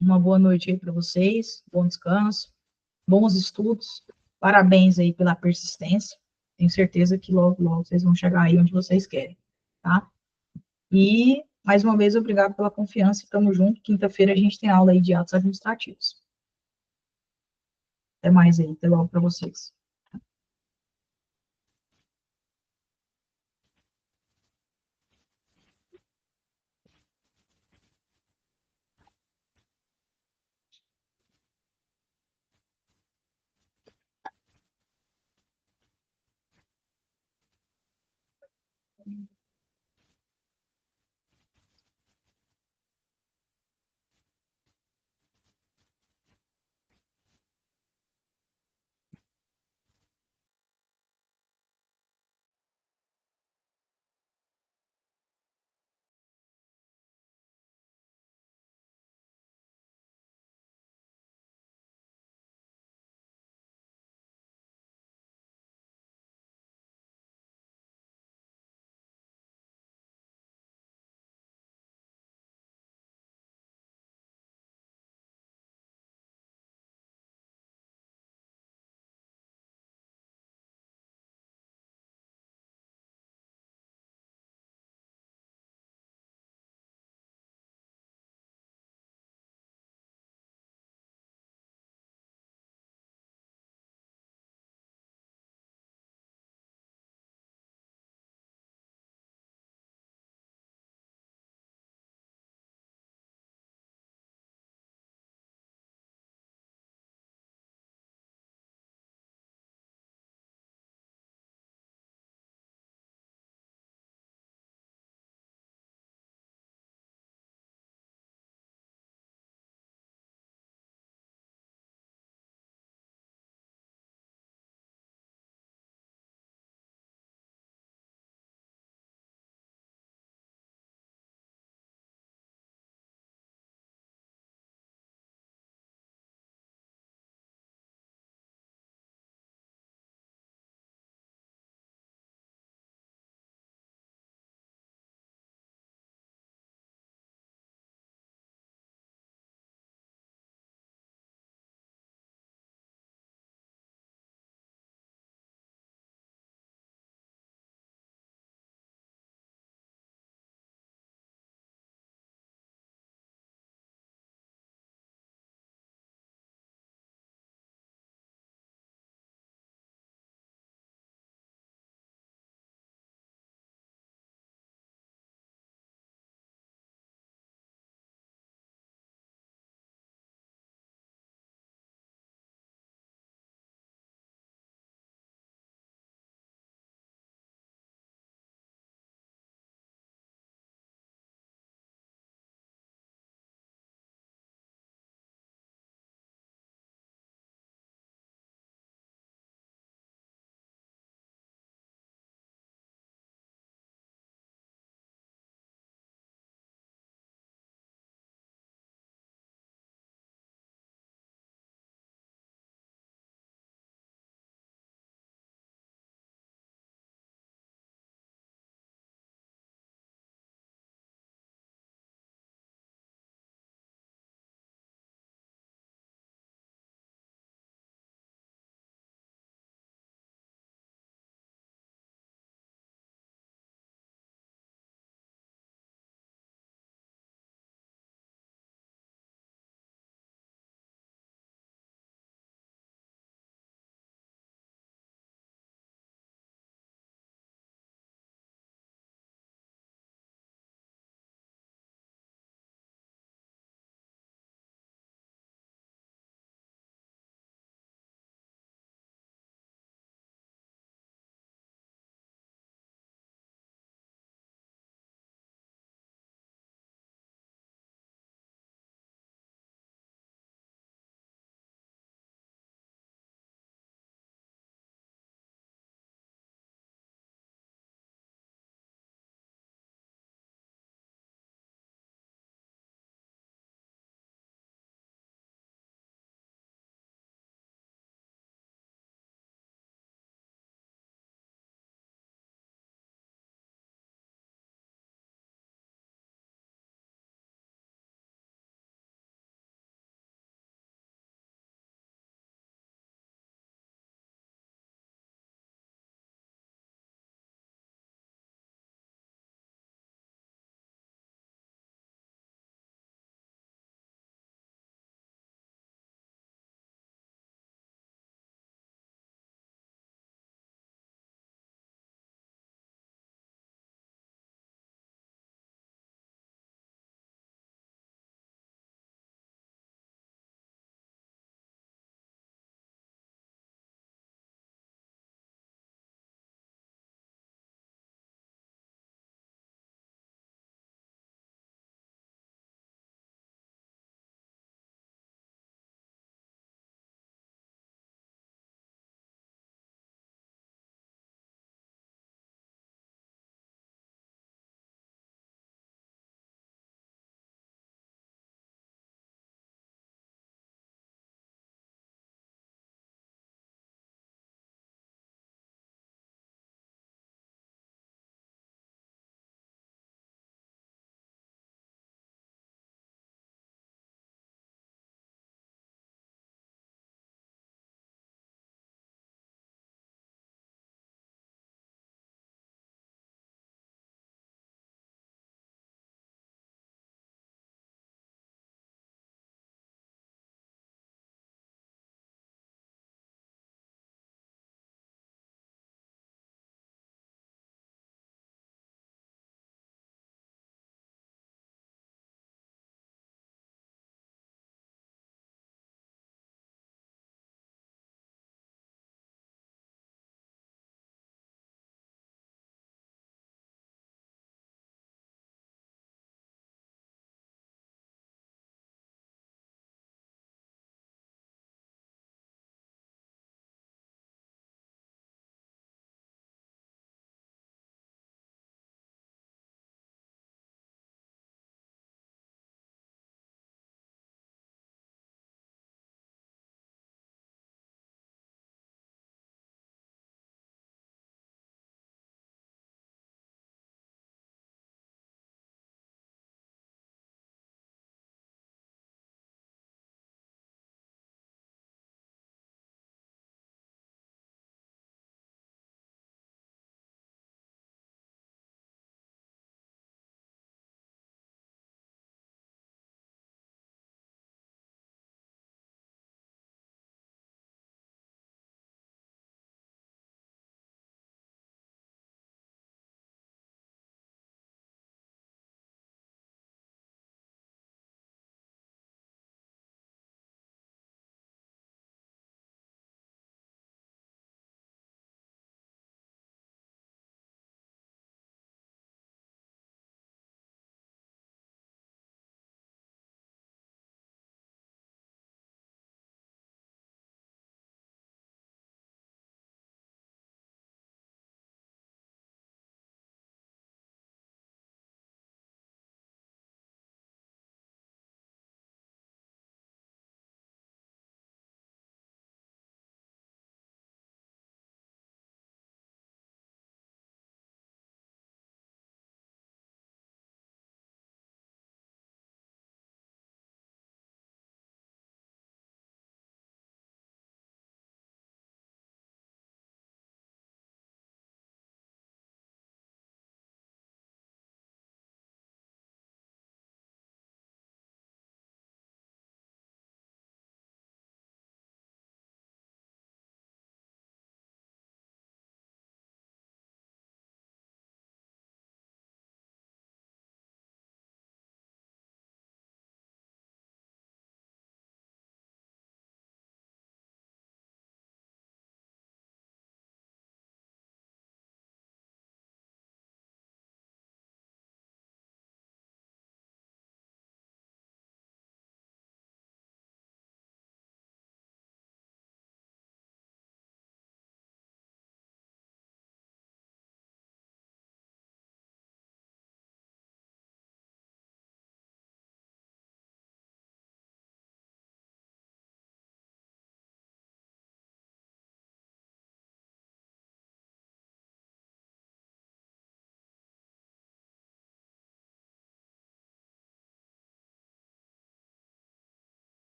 Uma boa noite aí para vocês. Bom descanso. Bons estudos. Parabéns aí pela persistência. Tenho certeza que logo, logo vocês vão chegar aí onde vocês querem, tá? E, mais uma vez, obrigado pela confiança. Tamo junto. Quinta-feira a gente tem aula aí de atos administrativos. Até mais aí. Até logo para vocês.